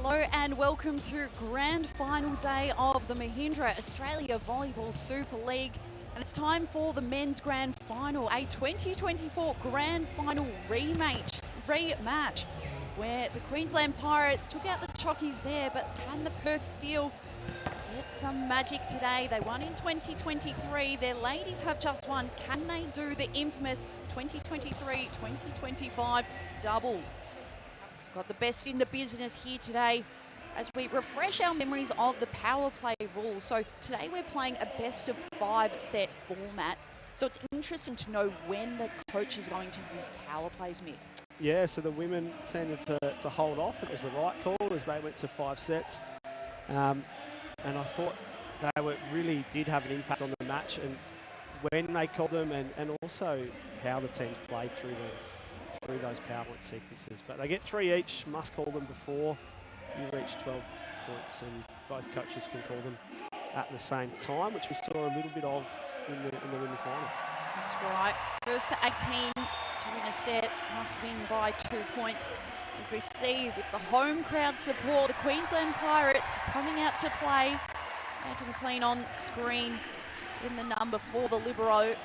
Hello and welcome to grand final day of the Mahindra Australia Volleyball Super League. And it's time for the men's grand final, a 2024 grand final rematch where the Queensland Pirates took out the Chockies there, but can the Perth Steel get some magic today? They won in 2023. Their ladies have just won. Can they do the infamous 2023-2025 double? Got the best in the business here today as we refresh our memories of the power play rules. So today we're playing a best of 5 set format. So it's interesting to know when the coach is going to use power plays, Mick. Yeah, so the women tended to hold off. It was the right call as they went to 5 sets. And I thought they really did have an impact on the match and when they called them and also how the teams played through those PowerPoint sequences. But they get 3 each, must call them before you reach 12 points, and both coaches can call them at the same time, which we saw a little bit of in the women's final. That's right. First to 18 to win a set must win by 2 points. As we see with the home crowd support, the Queensland Pirates coming out to play. Andrew McLean on screen in the number for the libero.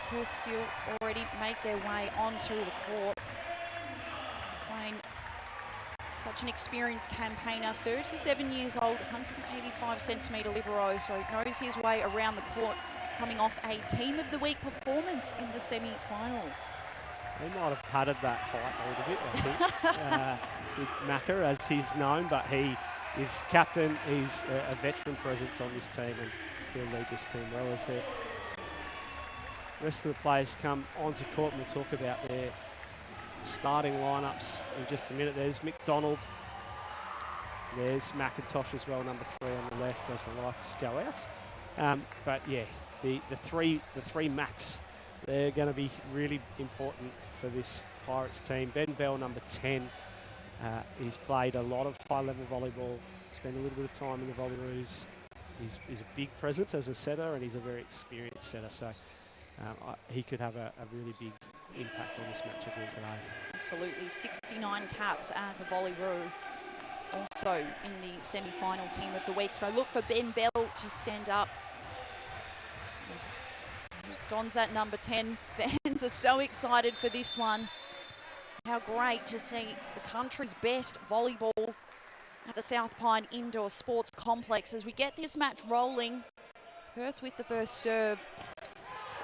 Perth Steel already make their way onto the court. Playing such an experienced campaigner, 37 years old, 185 centimetre libero, so knows his way around the court, coming off a Team of the Week performance in the semi-final. He might have padded that height a little bit, I think, with Macca, as he's known, but he is captain. He's a veteran presence on this team, and he'll lead this team well as the rest of the players come onto court, and we'll talk about their starting lineups in just a minute. There's McDonald. There's McIntosh as well, number 3 on the left as the lights go out. But yeah, the three Macs, they're going to be really important for this Pirates team. Ben Bell, number 10, he's played a lot of high-level volleyball, spent a little bit of time in the Volleyball. He's a big presence as a setter, and he's a very experienced setter, so he could have a really big impact on this match again today. Absolutely, 69 caps as a volleyball, also in the semi-final Team of the Week. So look for Ben Bell to stand up. Don's that number 10. Fans are so excited for this one. How great to see the country's best volleyball at the South Pine Indoor Sports Complex as we get this match rolling. Perth with the first serve.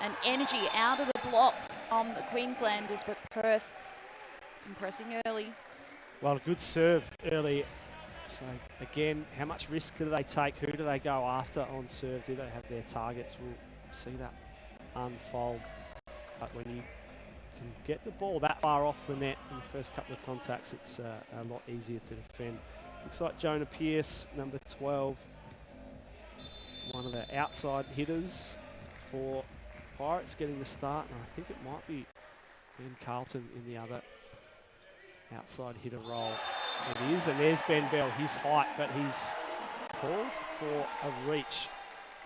And energy out of the blocks from the Queenslanders, but Perth impressing early. Well, a good serve early. So again, how much risk do they take? Who do they go after on serve? Do they have their targets? We'll see that unfold. But when you can get the ball that far off the net in the first couple of contacts, it's a lot easier to defend. Looks like Jonah Pearce, number 12, one of the outside hitters for Pirates, getting the start, and I think it might be Ben Carlton in the other outside hitter role. It is, and there's Ben Bell, his height, but he's called for a reach.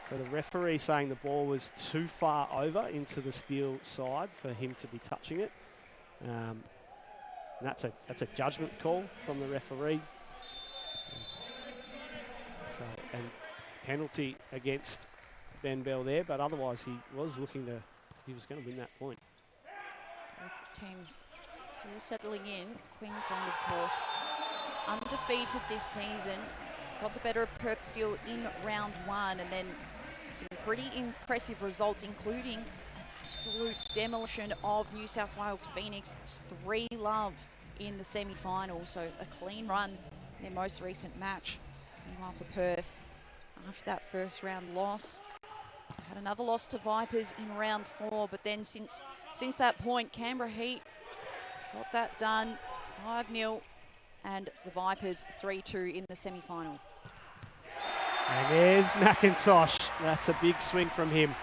So the referee saying the ball was too far over into the Steel side for him to be touching it. And that's a judgment call from the referee. So, and penalty against Ben Bell there, but otherwise he was going to win that point. Both teams still settling in. Queensland, of course, undefeated this season. Got the better of Perth Steel in round 1, and then some pretty impressive results, including absolute demolition of New South Wales Phoenix 3-love in the semi-final. So a clean run in their most recent match. Meanwhile for Perth, after that first round loss, had another loss to Vipers in round 4, but then since that point, Canberra Heat got that done 5-0, and the Vipers 3-2 in the semi-final. And there's McIntosh. That's a big swing from him.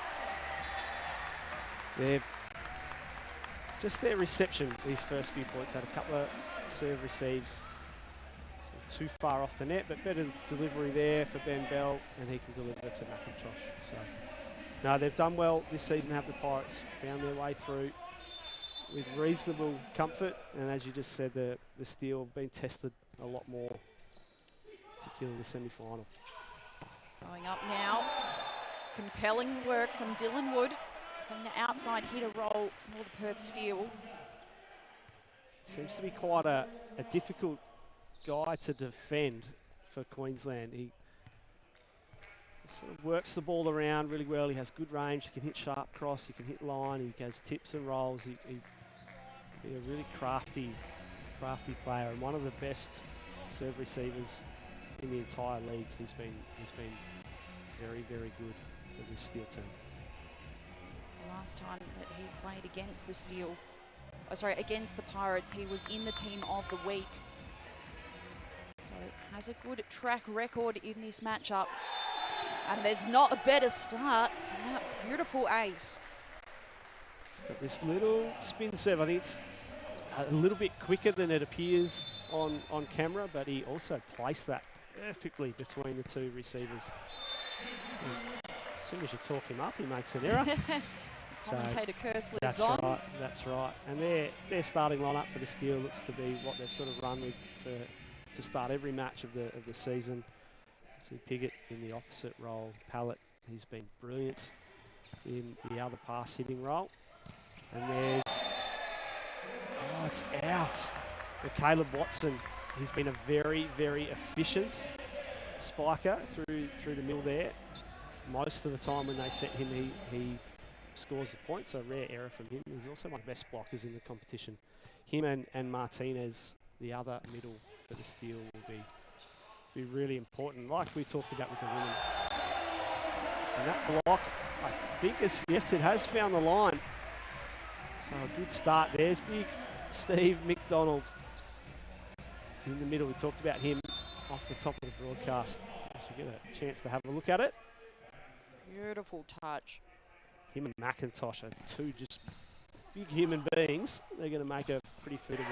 Just their reception, these first few points, had a couple of serve receives. Too far off the net, but better delivery there for Ben Bell, and he can deliver to McIntosh. So, no, they've done well this season, have the Pirates found their way through with reasonable comfort. And as you just said, the steel have been tested a lot more, particularly in the semi-final. Going up now. Compelling work from Dylan Wood. Playing the outside hitter role for the Perth Steel. Seems to be quite a difficult guy to defend for Queensland. He sort of works the ball around really well. He has good range. He can hit sharp cross. He can hit line. He goes tips and rolls. He'd be a really crafty player and one of the best serve receivers in the entire league. He's been very, very good for this Steel team. The last time that he played against the Steel, against the Pirates, he was in the team of the week. So has a good track record in this matchup. And there's not a better start than that beautiful ace. He's got this little spin serve. I think it's a little bit quicker than it appears on camera, but he also placed that perfectly between the two receivers. And as soon as you talk him up, he makes an error. Commentator curse lives that's on. Right, that's right. And their starting lineup for the Steel looks to be what they've sort of run with to start every match of the season. See Piggott in the opposite role. Pallett, he's been brilliant in the other pass hitting role. And there's, it's out. But Caleb Watson, he's been a very, very efficient spiker through the middle there. Most of the time when they set him, he scores the point, so a rare error from him. He's also one of the best blockers in the competition. Him and Martinez, the other middle for the Steel, will be really important, like we talked about with the women. And that block, I think, yes, it has found the line. So a good start. There's big Steve McDonald in the middle. We talked about him off the top of the broadcast. I should get a chance to have a look at it. Beautiful touch. Him and McIntosh are two just big human beings. They're going to make a pretty suitable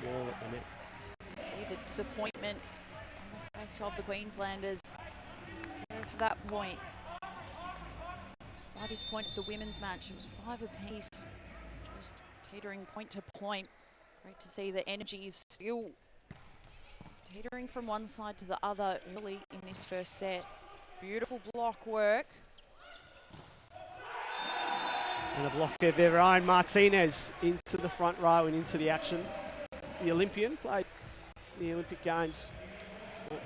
wall at the net. See the disappointment on the face of the Queenslanders at that point. By this point of the women's match, it was 5 apiece, just teetering point to point. Great to see the energy is still teetering from one side to the other early in this first set. Beautiful block work. And a block of their own. Martinez into the front row and into the action. The Olympian played the Olympic Games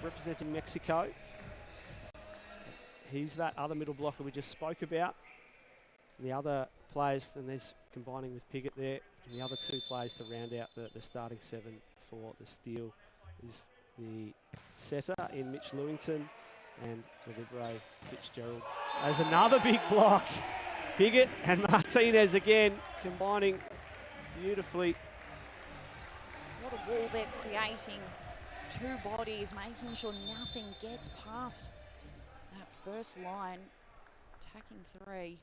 representing Mexico. He's that other middle blocker we just spoke about. And the other players, and there's combining with Piggott there, and the other two players to round out the starting 7 for the Steel is the setter in Mitch Lewington and the libero Fitzgerald. There's another big block. Piggott and Martinez again combining beautifully. What a wall they're creating. Two bodies, making sure nothing gets past that first line. Attacking 3.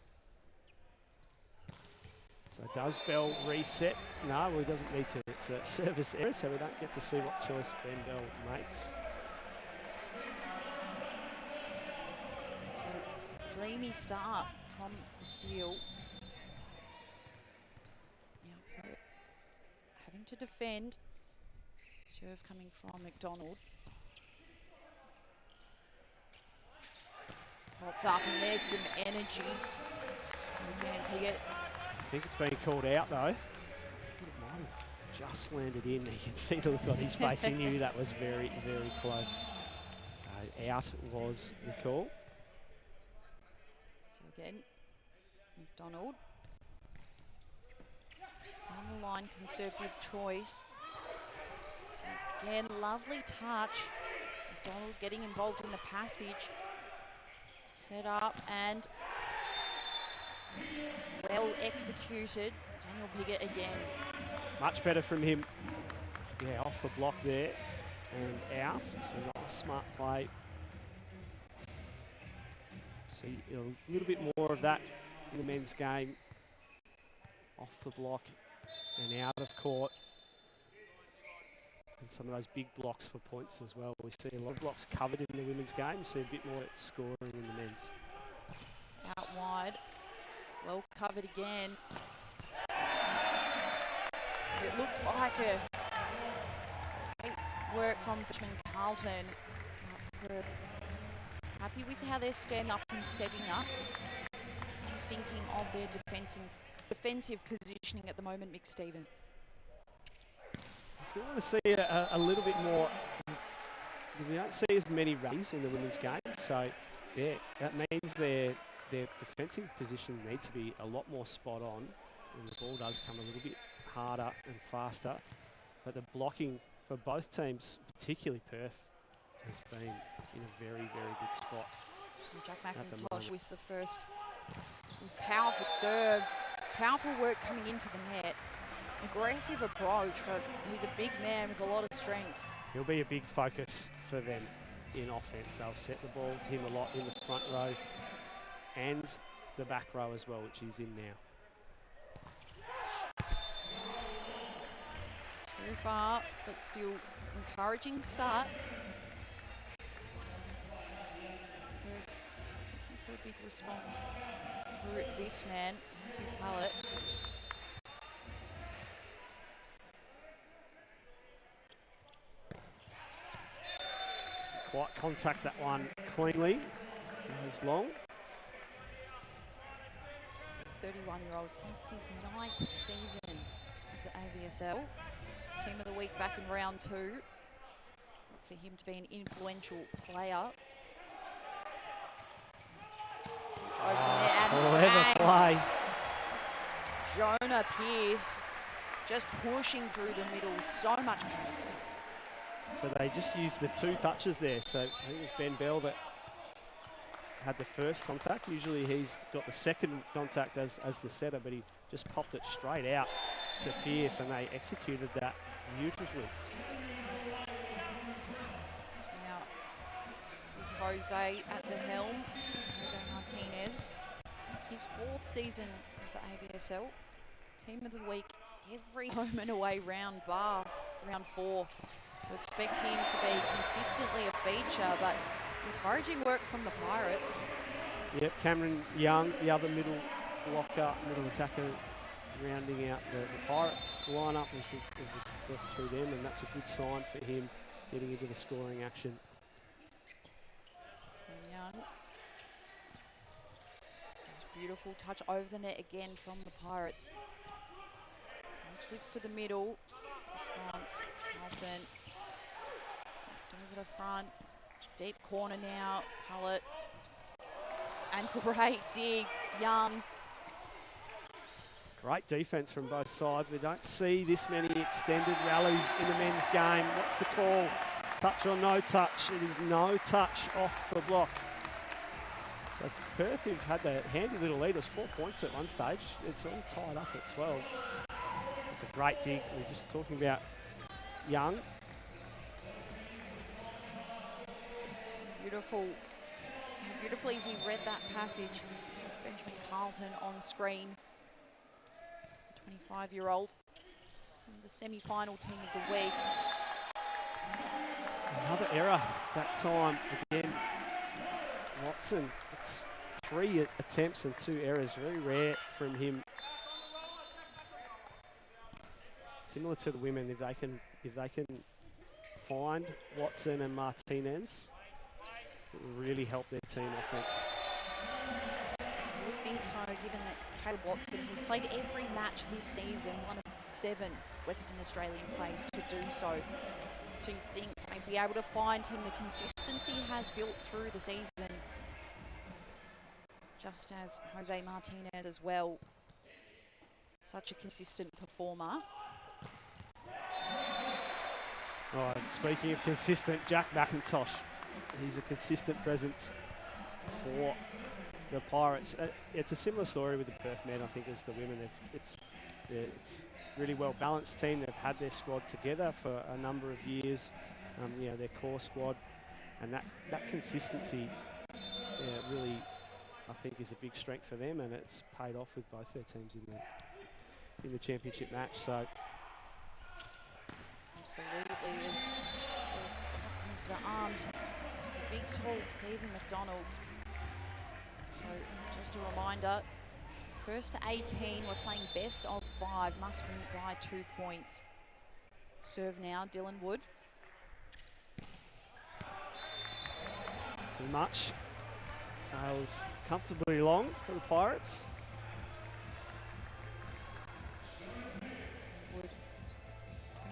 So does Bell reset? No, well, he doesn't need to. It's a service error, so we don't get to see what choice Ben Bell makes. So dreamy start from the Steel. Now Perth having to defend. Serve coming from McDonald. Popped up and there's some energy. So again, Piggott. I think it's been called out though. I think it might have just landed in. You can see the look on his face. He knew that was very, very close. So out was the call. So again, McDonald. Down the line, conservative choice. Again, lovely touch. McDonald getting involved in the passage. Set up and well executed. Daniel Piggott again. Much better from him. Yeah, off the block there and out. So nice, smart play. See a little bit more of that in the men's game. Off the block and out of court. And some of those big blocks for points as well. We see a lot of blocks covered in the women's game. We see a bit more scoring in the men's. Out wide. Well covered again. It looked like a great work from Richmond Carlton. Perth happy with how they're standing up and setting up. What are you thinking of their defensive positioning at the moment, Mick Stevens? I still want to see a little bit more. We don't see as many rallies in the women's game, so yeah, that means their defensive position needs to be a lot more spot on, and the ball does come a little bit harder and faster. But the blocking for both teams, particularly Perth, has been in a very, very good spot. And Jack McIntosh with the first, with powerful serve, powerful work coming into the net. Aggressive approach, but he's a big man with a lot of strength. He'll be a big focus for them in offense. They'll set the ball to him a lot in the front row and the back row as well, which he's in now. Too far, but still encouraging start. Looking for a big response through this man to Hallett. Quite contact that one cleanly. Goes long. 31-year-old, his 9th season of the AVSL. Team of the week back in round 2. For him to be an influential player. Clever play. Jonah Pearce just pushing through the middle with so much pace. So they just used the 2 touches there. So I think it was Ben Bell that had the first contact. Usually he's got the second contact as the setter, but he just popped it straight out to Pearce, and they executed that beautifully. Now, with Jose at the helm, Jose Martinez. It's his 4th season of the AVSL. Team of the week every home and away round bar round 4. So expect him to be consistently a feature, but encouraging work from the Pirates. Yep, Cameron Young, the other middle blocker, middle attacker, rounding out the Pirates lineup as we worked through them, and that's a good sign for him getting into the scoring action. Young. Beautiful touch over the net again from the Pirates. Slips to the middle. Response, Carlton. Snapped over the front. Deep corner now, Hallett. And great dig, Young. Great defence from both sides. We don't see this many extended rallies in the men's game. What's the call? Touch or no touch? It is no touch off the block. So Perth, who've had the handy little lead, was 4 points at one stage. It's all tied up at 12. It's a great dig. We're just talking about Young. Beautiful. How beautifully he read that passage. Benjamin Carlton on screen. 25-year-old. So the semi-final team of the week. Another error that time again. Watson, it's 3 attempts and 2 errors. Very rare from him. Similar to the women, if they can find Watson and Martinez, it will really help their team offense. I would think so, given that Caleb Watson has played every match this season, one of 7 Western Australian players to do so. So you'd think they'd be able to find him. The consistency he has built through the season, just as Jose Martinez as well. Such a consistent performer. Oh, and speaking of consistent, Jack McIntosh. He's a consistent presence for the Pirates. It's a similar story with the Perth men, I think, as the women. It's really well balanced team. They've had their squad together for a number of years. Their core squad, and that consistency, really, I think, is a big strength for them, and it's paid off with both their teams in the championship match. So. Absolutely, as all slapped into the arms of the big tall Stephen McDonald. So just a reminder, First to 18, we're playing best of 5, must win by 2 points. Serve now, Dylan Wood. Too much. Sails comfortably long for the Pirates. Wood,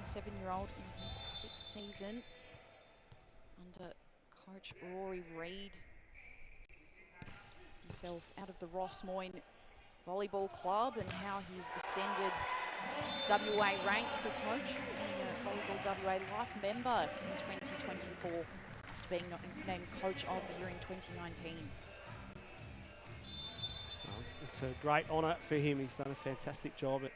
27-year-old in his 6th season under coach Rory Reid. Himself out of the Ross Moyne Volleyball Club, and how he's ascended WA ranks, the coach, becoming a Volleyball WA Life member in 2024 after being named Coach of the Year in 2019. Well, it's a great honour for him. He's done a fantastic job at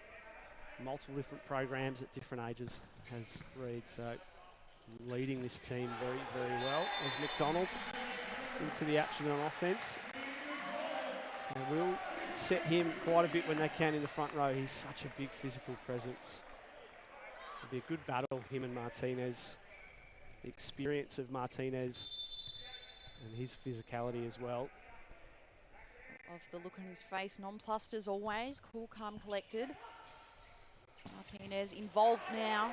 multiple different programs at different ages, has Reid, so leading this team very, very well as McDonald into the action on offence. They will set him quite a bit when they can in the front row. He's such a big physical presence. It'll be a good battle, him and Martinez. The experience of Martinez and his physicality as well. Of the look on his face, nonplussed as always, cool, calm, collected. Martinez involved now.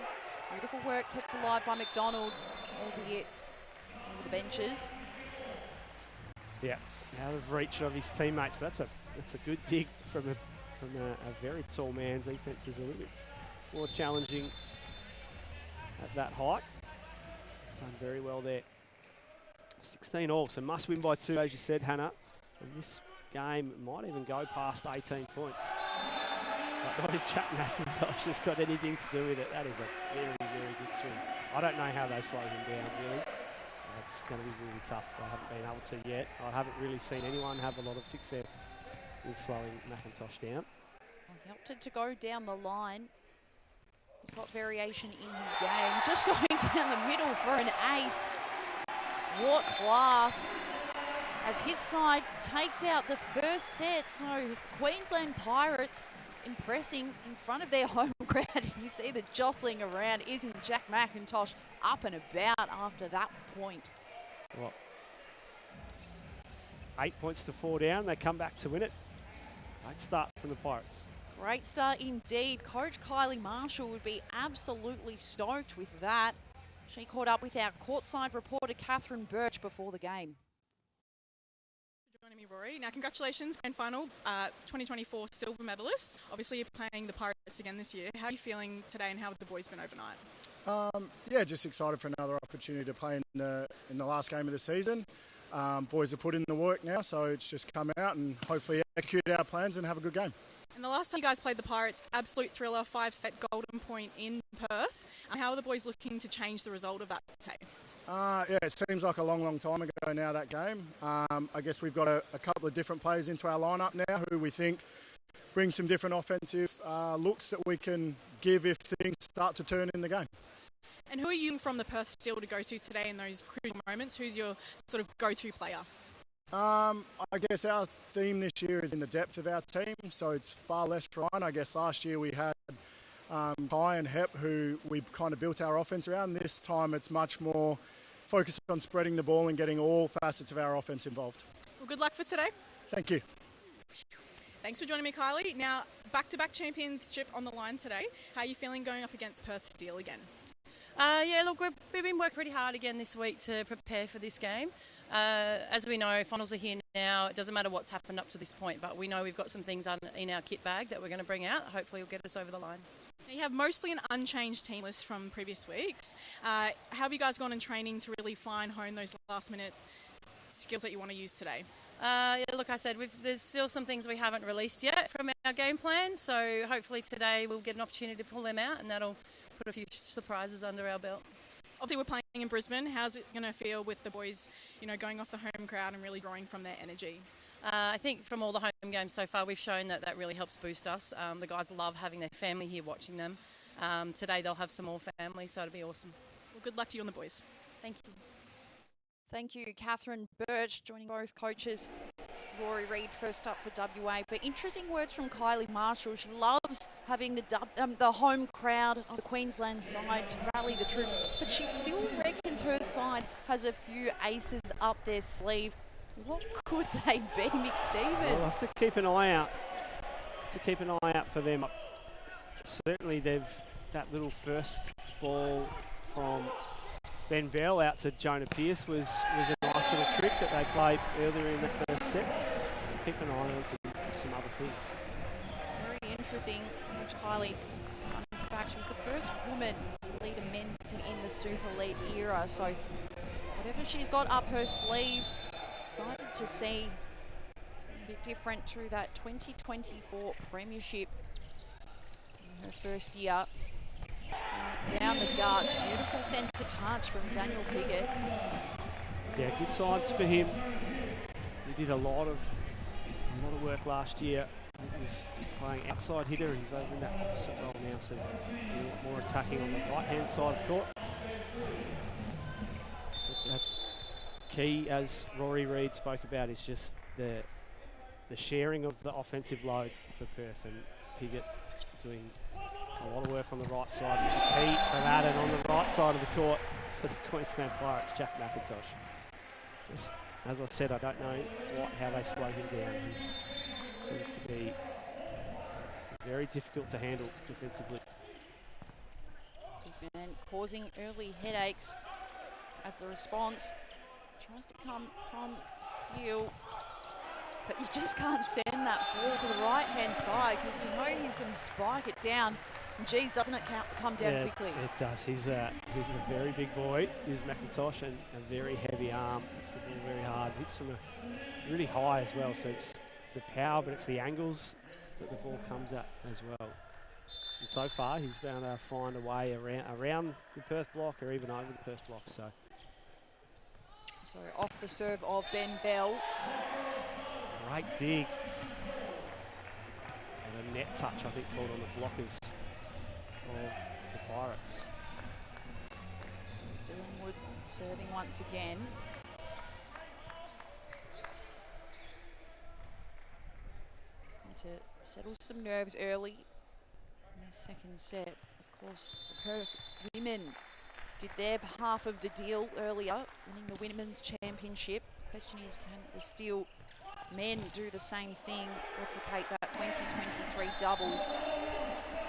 Beautiful work kept alive by McDonald, albeit over the benches. Yeah, out of reach of his teammates, but that's a good dig from a very tall man. Defense is a little bit more challenging at that height. He's done very well there. 16 all, so must win by 2, as you said, Hannah. And this game might even go past 18 points. But not if Jack McIntosh has got anything to do with it. That is a very, very good swing. I don't know how they slow him down, really. It's going to be really tough. I haven't been able to yet. I haven't really seen anyone have a lot of success in slowing McIntosh down. Well, he opted to go down the line. He's got variation in his game. Just going down the middle for an ace. What class. As his side takes out the first set. So Queensland Pirates impressing in front of their home crowd. You see the jostling around. Isn't Jack McIntosh up and about after that point? Well, 8 points to 4 down. They come back to win it. Great start from the Pirates. Great start indeed. Coach Kylie Marshall would be absolutely stoked with that. She caught up with our courtside reporter Catherine Birch before the game. Joining me, Rory. Now, congratulations, grand final, 2024 silver medalists. Obviously, you're playing the Pirates again this year. How are you feeling today, and how have the boys been overnight? Yeah, just excited for another opportunity to play in the last game of the season. Boys have put in the work now, so it's just come out and hopefully execute our plans and have a good game. And the last time you guys played the Pirates, absolute thriller, 5-set golden point in Perth. How are the boys looking to change the result of that today? Yeah, it seems like a long, long time ago now, that game. I guess we've got a couple of different players into our lineup now who we think bring some different offensive looks that we can give if things start to turn in the game. And who are you from the Perth Steel to go to today in those crucial moments? Who's your sort of go-to player? I guess our theme this year is in the depth of our team, so it's far less Ryan. I guess last year we had Kai and Hep, who we kind of built our offense around. This time it's much more focused on spreading the ball and getting all facets of our offense involved. Well, good luck for today. Thank you. Thanks for joining me, Kylie. Now, back-to-back championship on the line today. How are you feeling going up against Perth Steel again? Yeah, look, we've been working pretty hard again this week to prepare for this game. As we know, finals are here now. It doesn't matter what's happened up to this point, but we know we've got some things in our kit bag that we're going to bring out. Hopefully it'll get us over the line. Now, you have mostly an unchanged team list from previous weeks. How have you guys gone in training to really fine-hone those last-minute skills that you want to use today? Yeah, look, I said there's still some things we haven't released yet from our game plan, so hopefully today we'll get an opportunity to pull them out, and that'll put a few surprises under our belt. Obviously, we're playing in Brisbane. How's it going to feel with the boys, going off the home crowd and really drawing from their energy? I think from all the home games so far, we've shown that really helps boost us. The guys love having their family here watching them. Today they'll have some more family, so it'll be awesome. Well, good luck to you and the boys. Thank you. Thank you, Catherine Birch, joining both coaches. Rory Reid first up for WA. But interesting words from Kylie Marshall. She loves having the home crowd of the Queensland side to rally the troops, but she still reckons her side has a few aces up their sleeve. What could they be, Mick Stevens? We'll have to keep an eye out to keep an eye out for them. Certainly that little first ball from Ben Bell out to Jonah Pearce was a nice little trick that they played earlier in the first set. Keep an eye on some other things. Very interesting. Coach Kylie, in fact, she was the first woman to lead a men's team in the Super League era. So whatever she's got up her sleeve, excited to see something a bit different through that 2024 Premiership in her first year. Down the gut, beautiful sense of touch from Daniel Piggott. Yeah, good signs for him. He did a lot of work last year. He was playing outside hitter. He's over in that opposite role now, so a lot more attacking on the right-hand side of court. But key, as Rory Reid spoke about, is just the sharing of the offensive load for Perth, and Piggott doing a lot of work on the right side. The key for that, and on the right side of the court for the Queensland Pirates, Jack McIntosh. Just, as I said, I don't know how they slow him down. He seems to be very difficult to handle defensively. Big man causing early headaches as the response tries to come from Steele. But you just can't send that ball to the right-hand side because you know he's going to spike it down. And geez, doesn't it come down quickly? It does. He's a very big boy, is McIntosh, and a very heavy arm. Hits the ball very hard. Hits from a really high as well. So it's the power, but it's the angles that the ball comes at as well. And so far, he's been able to find a way around the Perth block or even over the Perth block. So off the serve of Ben Bell. Great dig. And a net touch, I think, called on the blockers of the Pirates. So Dylan Wood serving once again. Trying to settle some nerves early in the second set. Of course, the Perth women did their half of the deal earlier, winning the Women's Championship. The question is, can the Steel men do the same thing, replicate that 2023 double?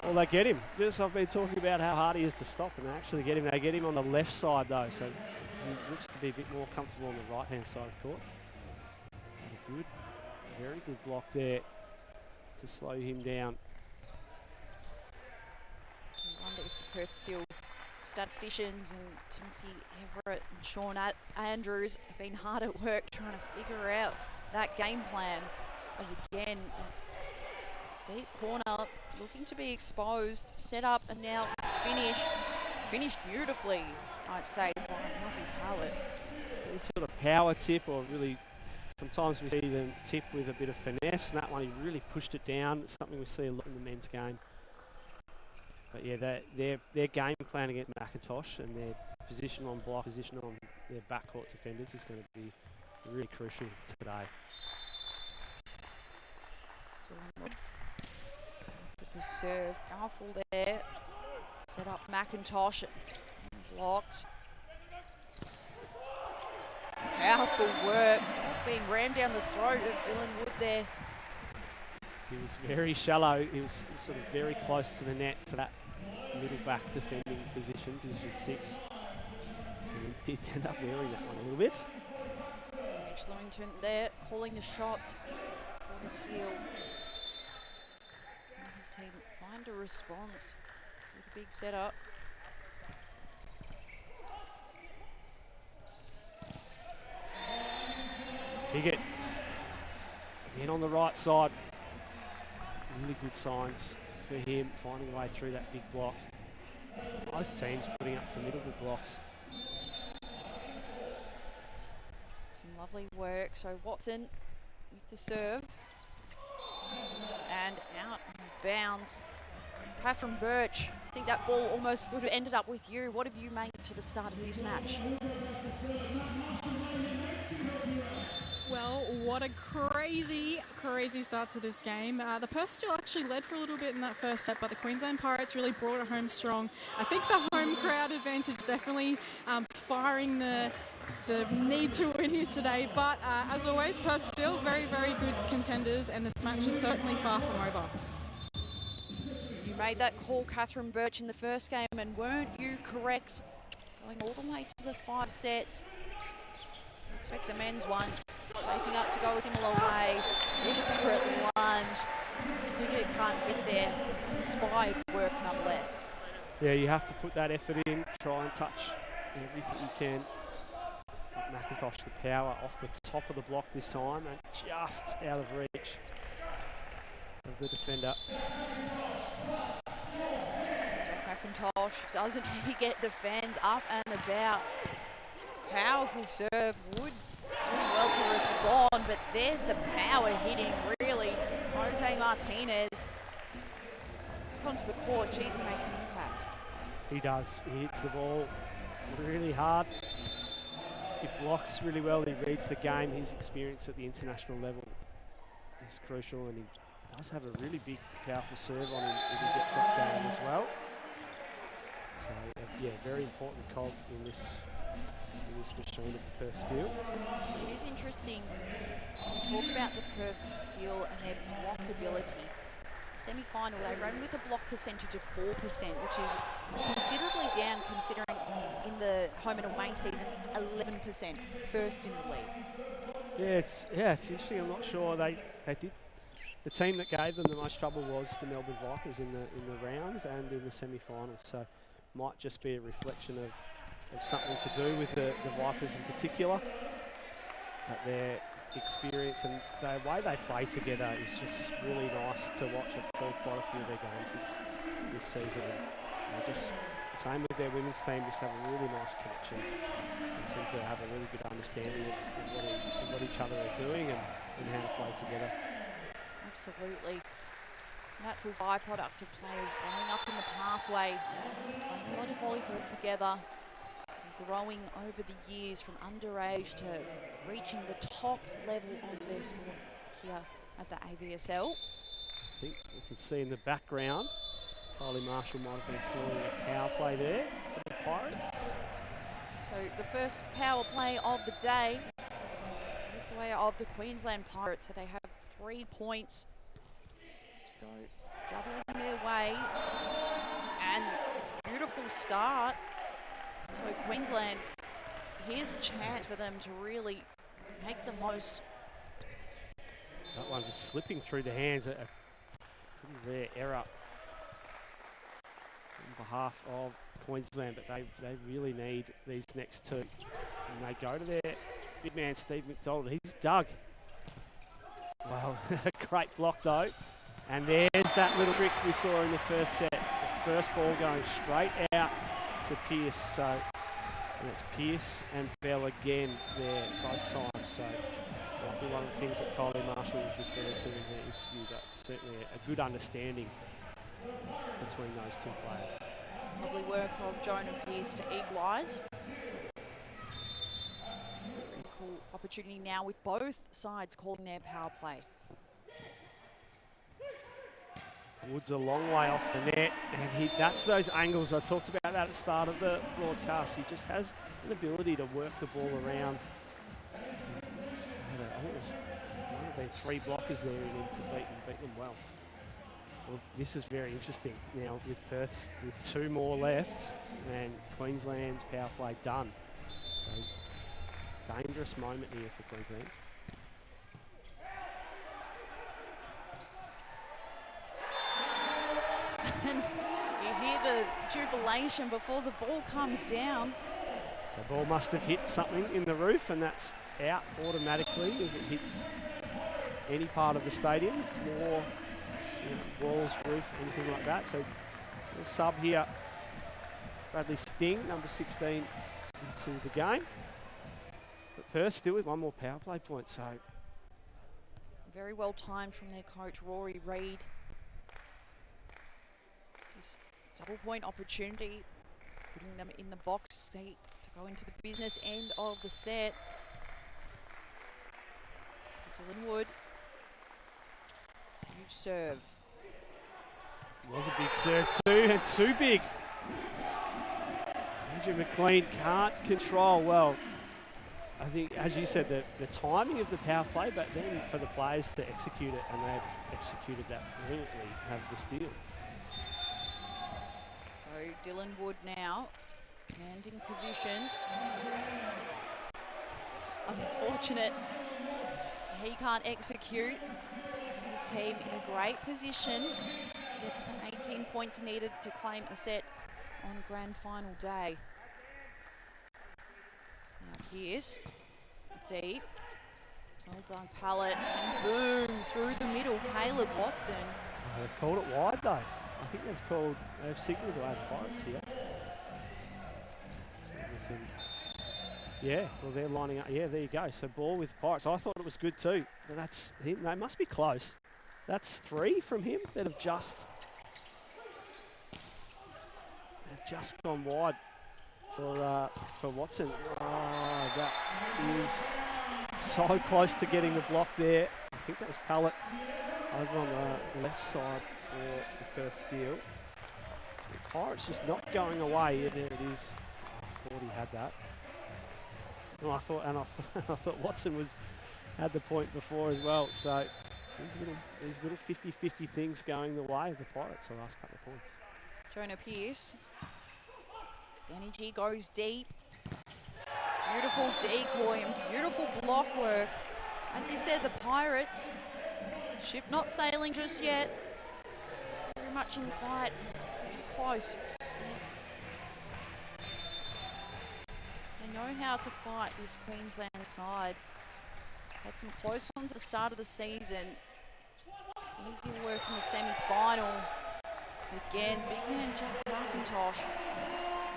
Well, they get him. Just I've been talking about how hard he is to stop, and they actually get him. They get him on the left side though, so he looks to be a bit more comfortable on the right-hand side of court. Very good block there to slow him down. I wonder if the Perth Steel statisticians and Timothy Everett and Sean Andrews have been hard at work trying to figure out that game plan, as again, that deep corner looking to be exposed, set up and now finished beautifully, I'd say, by Matthew Howard. Any sort of power tip, or really sometimes we see them tip with a bit of finesse, and that one he really pushed it down. It's something we see a lot in the men's game. But yeah, their game plan against McIntosh and their position on block, position on their backcourt defenders is going to be really crucial today. With the serve, powerful there. Set up McIntosh, blocked. Powerful work, being rammed down the throat of Dylan Wood there. He was very shallow. He was sort of very close to the net for that middle back defending position 6. And he did end up wearing that one a little bit. Mitch Lewington there calling the shots for the Steel. Can his team find a response with a big setup? Piggott again on the right side. Really good signs for him, finding a way through that big block. Both teams putting up formidable blocks. Some lovely work. So Watson with the serve. And out of bounds. Catherine Birch, I think that ball almost would have ended up with you. What have you made to the start of this match? Well, what a crazy start to this game. The Perth Steel actually led for a little bit in that first set, but the Queensland Pirates really brought it home strong. I think the home crowd advantage definitely firing the need to win here today. But as always, Perth Steel, very, very good contenders, and this match is certainly far from over. You made that call, Catherine Birch, in the first game, and weren't you correct? Going all the way to the 5 sets. Expect the men's one shaping up to go a similar way. Desperate lunge. Figure can't get there. Inspired work nonetheless. Yeah, you have to put that effort in, try and touch everything you can. McIntosh, the power off the top of the block this time and just out of reach of the defender. McIntosh, doesn't he get the fans up and about? Powerful serve, would do well to respond, but there's the power hitting, really. Jose Martinez onto the court. Geez, he makes an impact. He does. He hits the ball really hard. He blocks really well. He reads the game. His experience at the international level is crucial, and he does have a really big, powerful serve on him if he gets that game as well. So, yeah, very important cog in this machine of the Perth Steel. It is interesting. We talk about the Perth Steel and their block ability. Semi-final, they ran with a block percentage of 4%, which is considerably down considering in the home and away season, 11%, first in the league. Yeah, it's interesting. I'm not sure they did. The team that gave them the most trouble was the Melbourne Vipers in the rounds and in the semi-final. So might just be a reflection of something to do with the Vipers in particular. But their experience and the way they play together is just really nice to watch. I've called quite a few of their games this season. And just the same with their women's team, just have a really nice connection. They seem to have a really good understanding of what each other are doing and how to play together. Absolutely. It's a natural byproduct of players growing up in the pathway, playing a lot of volleyball together, growing over the years from underage to reaching the top level of their sport here at the AVSL. I think we can see in the background, Kylie Marshall might have been calling a power play there for the Pirates. So the first power play of the day is the way of the Queensland Pirates. So they have 3 points to go doubling their way. And beautiful start. So Queensland, here's a chance for them to really make the most. That one just slipping through the hands, a pretty rare error on behalf of Queensland, but they really need these next two. And they go to their big man, Steve McDonald. He's dug. Well, a great block though. And there's that little trick we saw in the first set. The first ball going straight out to Pearce. So and it's Pearce and Bell again there both times. So might be one of the things that Kylie Marshall was referring to in the interview, but certainly a good understanding between those two players. Lovely work of Jonah Pearce to equalise. Cool opportunity now with both sides calling their power play. Wood's a long way off the net, and that's those angles. I talked about that at the start of the broadcast. He just has an ability to work the ball around. I think it might have been 3 blockers there in him to beat them well. Well, this is very interesting now with Perth with 2 more left and Queensland's power play done. So dangerous moment here for Queensland. And you hear the jubilation before the ball comes down. So the ball must have hit something in the roof, and that's out automatically if it hits any part of the stadium, floor, walls, roof, anything like that. So the sub here, Bradley Sting, number 16, into the game. But Perth still with 1 more power play point, so. Very well timed from their coach, Rory Reid. This double point opportunity, putting them in the box state to go into the business end of the set. Dylan Wood, huge serve. It was a big serve too, and too big. Andrew McLean can't control well. I think, as you said, the timing of the power play, but then for the players to execute it, and they've executed that brilliantly, have the steal. Dylan Wood now, commanding position. Unfortunate, he can't execute. His team in a great position to get to the 18 points needed to claim a set on grand final day. Now Pierce, deep. Well done, Pallet, and boom, through the middle, Caleb Watson. Oh, they've called it wide though. I think they've signalled away the Pirates here. So we can, yeah, well they're lining up. Yeah, there you go. So ball with Pirates. I thought it was good too, but that's him. They must be close. That's 3 from him that have just gone wide for Watson. Oh, that is so close to getting the block there. I think that was Pallet over on the left side for the Perth Steel. The Pirates just not going away. Yeah, there it is. I thought he had that. And I thought Watson had the point before as well. So these little 50-50 things going the way of the Pirates the last couple of points. Jonah Pierce. Danny G goes deep. Beautiful decoy and beautiful block work. As you said, the Pirates, ship not sailing just yet. Very much in the fight, very close. They know how to fight, this Queensland side. Had some close ones at the start of the season. Easier work in the semi-final. Again, big man Jack McIntosh.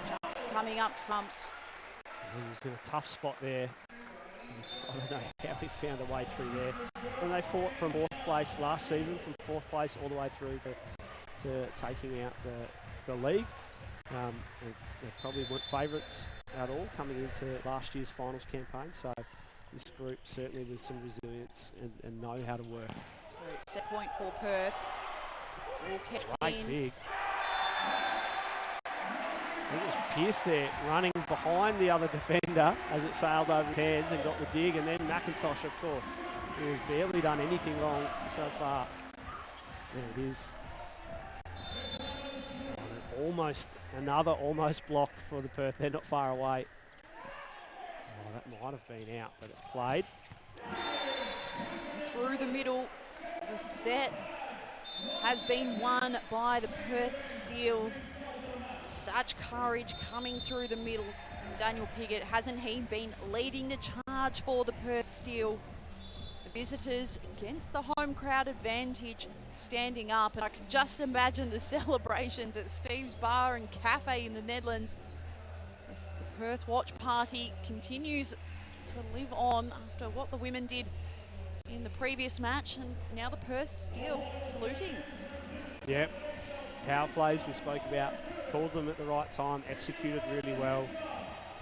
Jack's coming up trumps. He was in a tough spot there. I don't know how he found a way through there. And they fought from 4th place last season, from 4th place all the way through to taking out the league. They probably weren't favourites at all coming into last year's finals campaign. So this group certainly with some resilience and know how to work. So it's set point for Perth. All kept Great in. dig. I think it was Pierce there running behind the other defender as it sailed over his hands and got the dig, and then McIntosh, of course, who has barely done anything wrong so far. There it is. Another almost block for the Perth. They're not far away. Oh, that might have been out, but it's played. Through the middle, the set has been won by the Perth Steel. Such courage coming through the middle. And Daniel Piggott, hasn't he been leading the charge for the Perth Steel? The visitors against the home crowd advantage, standing up. And I can just imagine the celebrations at Steve's Bar and Cafe in the Netherlands as the Perth watch party continues to live on after what the women did in the previous match, and now the Perth Steel saluting. Yep, power plays we spoke about, called them at the right time, executed really well.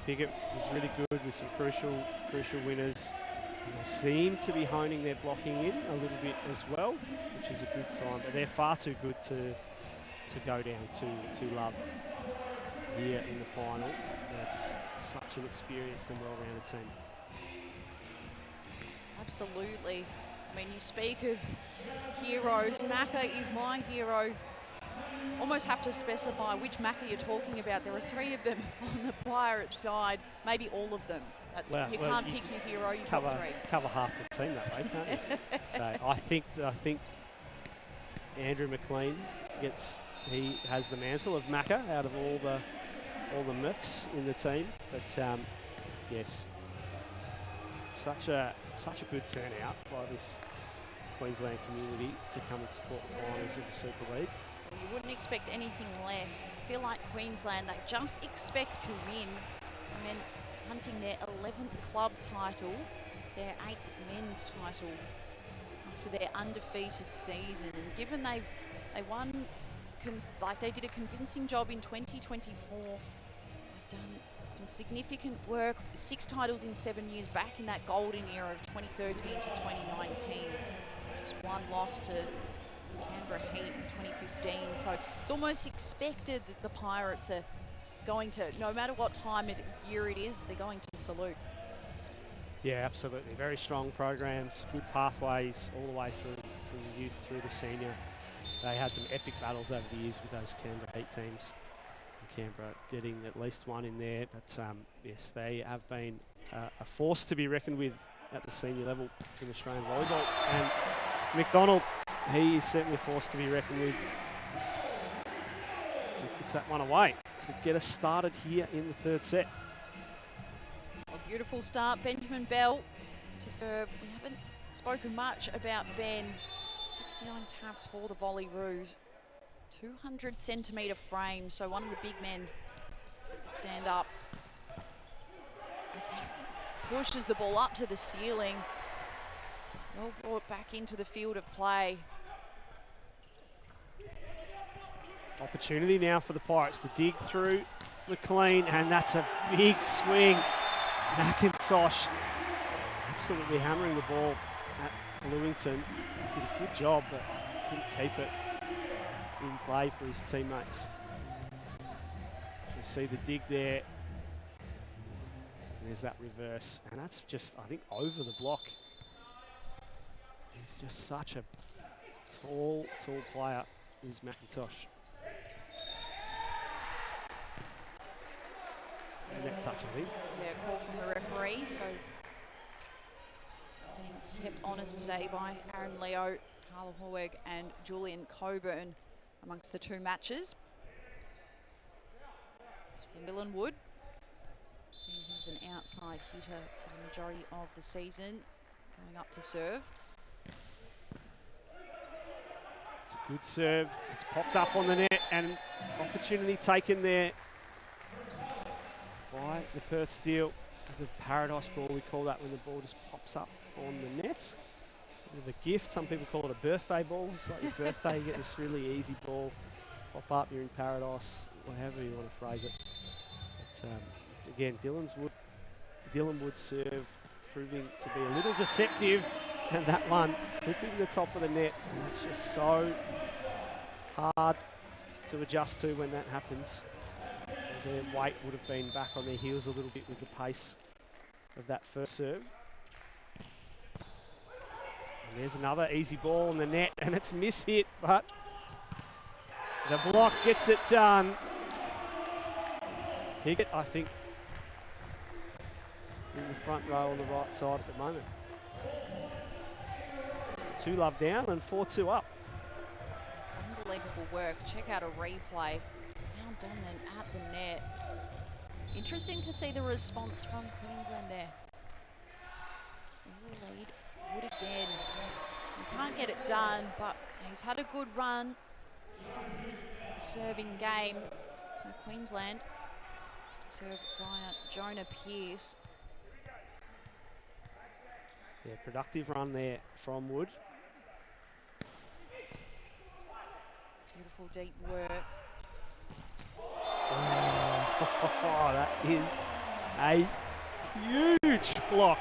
Piggott was really good with some crucial winners. And they seem to be honing their blocking in a little bit as well, which is a good sign. But they're far too good to go down to love here in the final. They're just such an experienced and well-rounded team. Absolutely. I mean, you speak of heroes. Macca is my hero. Almost have to specify which Macca you're talking about. There are 3 of them on the Pirates side, maybe all of them. You can't pick your hero. You've got 3. Cover half the team that way, can't you? So I think Andrew McLean he has the mantle of Macca out of all the mix in the team. But yes. Such a good turnout by this Queensland community to come and support the finals of the Super League. Well, you wouldn't expect anything less. I feel like Queensland, they just expect to win. And then hunting their 11th club title, their 8th men's title after their undefeated season. And given they won, they did a convincing job in 2024, they've done some significant work, 6 titles in 7 years, back in that golden era of 2013 to 2019. Just 1 loss to Canberra Heat in 2015. So it's almost expected that the Pirates are going to, no matter what time of year it is, they're going to salute. Yeah, absolutely. Very strong programs, good pathways all the way through from the youth through to senior. They had some epic battles over the years with those Canberra Heat teams. Canberra getting at least one in there, but yes, they have been a force to be reckoned with at the senior level in Australian volleyball. And McDonald, he is certainly a force to be reckoned with. So he puts that one away to get us started here in the third set. A beautiful start, Benjamin Bell to serve. We haven't spoken much about Ben. 69 caps for the Volleyroos. 200 centimetre frame, so one of the big men to stand up as he pushes the ball up to the ceiling. Well brought back into the field of play. Opportunity now for the Pirates to dig through McLean, and that's a big swing. McIntosh absolutely hammering the ball at Lewington. Did a good job, but couldn't keep it in play for his teammates. You see the dig there. And there's that reverse, and that's just, I think, over the block. He's just such a tall player, is McIntosh. Net touch, I think. Yeah, call from the referee, so being kept honest today by Aaron Leo, Carla Horweg and Julian Coburn amongst the two matches. Dylan Wood, seeing who's an outside hitter for the majority of the season, going up to serve. It's a good serve. It's popped up on the net, and opportunity taken there by the Perth Steel. The paradise ball, we call that when the ball just pops up on the net. Bit of a gift. Some people call it a birthday ball. It's like your birthday, you get this really easy ball, pop up, you're in paradise, however you want to phrase it. But, again, Dylan Wood's serve proving to be a little deceptive, and that one clipping the top of the net. And that's just so hard to adjust to when that happens. Their weight would have been back on their heels a little bit with the pace of that first serve. And there's another easy ball on the net, and it's miss-hit, but the block gets it done. Higgett, I think, in the front row on the right side at the moment. 2 love down and 4-2 up. It's unbelievable work. Check out a replay. How dominant at the net. Interesting to see the response from Queensland there. Early lead. Wood again. He can't get it done, but he's had a good run from his serving game. So Queensland to serve via Jonah Pearce. Yeah, productive run there from Wood. Beautiful deep work. Oh, that is a huge block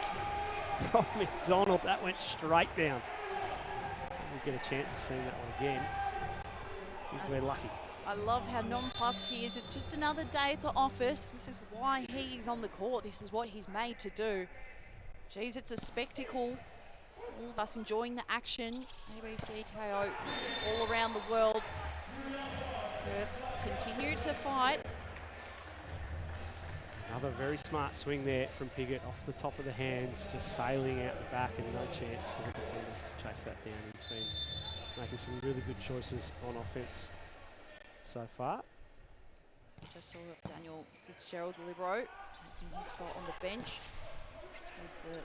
from McDonald. That went straight down. We'll get a chance of seeing that one again. I think we're lucky. I love how nonplussed he is. It's just another day at the office. This is why he's on the court. This is what he's made to do. Geez, it's a spectacle. All of us enjoying the action. ABC KO all around the world. Perth continue to fight. Another very smart swing there from Piggott off the top of the hands, just sailing out the back, and no chance for the defenders to chase that down. He's been making some really good choices on offense so far. Just saw Daniel Fitzgerald, the libero, taking his spot on the bench. There's the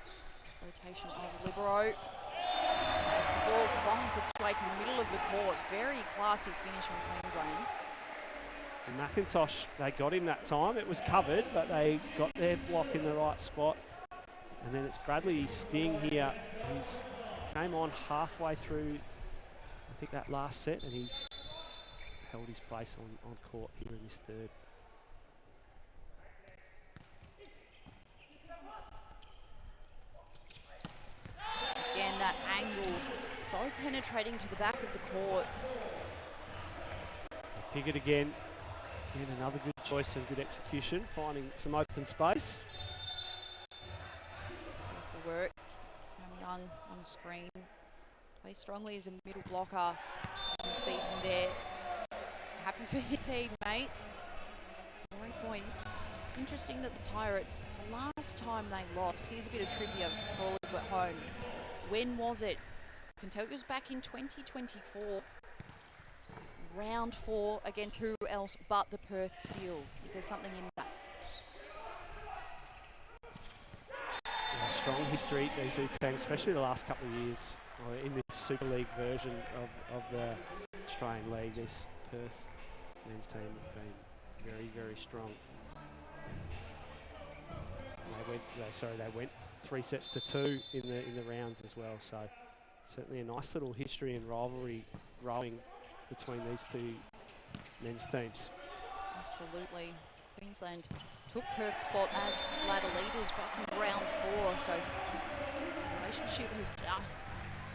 rotation of libero. As the ball finds its way to the middle of the court. Very classy finish from Queensland. And McIntosh, they got him that time. It was covered, but they got their block in the right spot. And then it's Bradley Sting here. He's came on halfway through, I think, that last set, and he's held his place on court here in this third. Again, that angle so penetrating to the back of the court. Piggott again. And another good choice and good execution, finding some open space. Beautiful work. Cam Young on screen. Plays strongly as a middle blocker. You can see from there. Happy for his teammate. points. It's interesting that the Pirates, the last time they lost, here's a bit of trivia for all of you at home. When was it? I can tell you it was back in 2024. Round 4 against who else but the Perth Steel? Is there something in that? Yeah, strong history, these two teams, especially the last couple of years in this Super League version of the Australian League. This Perth men's team have been very, very strong. They went 3-2 in the rounds as well. So certainly a nice little history and rivalry growing between these two men's teams. Absolutely. Queensland took Perth's spot as ladder leaders back in round 4. So the relationship has just,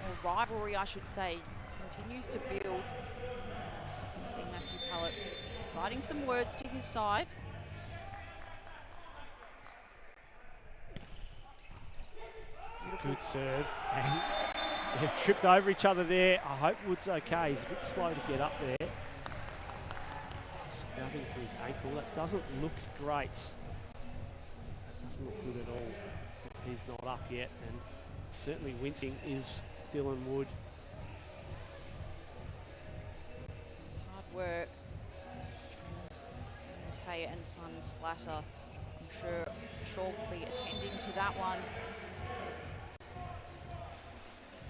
or rivalry I should say, continues to build. As you can see Matthew Pallett writing some words to his side. Good serve, and they've tripped over each other there. I hope Wood's okay. He's a bit slow to get up there. Scrubbing for his ankle. That doesn't look great. That doesn't look good at all if he's not up yet. And certainly wincing is Dylan Wood. It's hard work. Tay and Son Slatter, I'm sure will be attending to that one.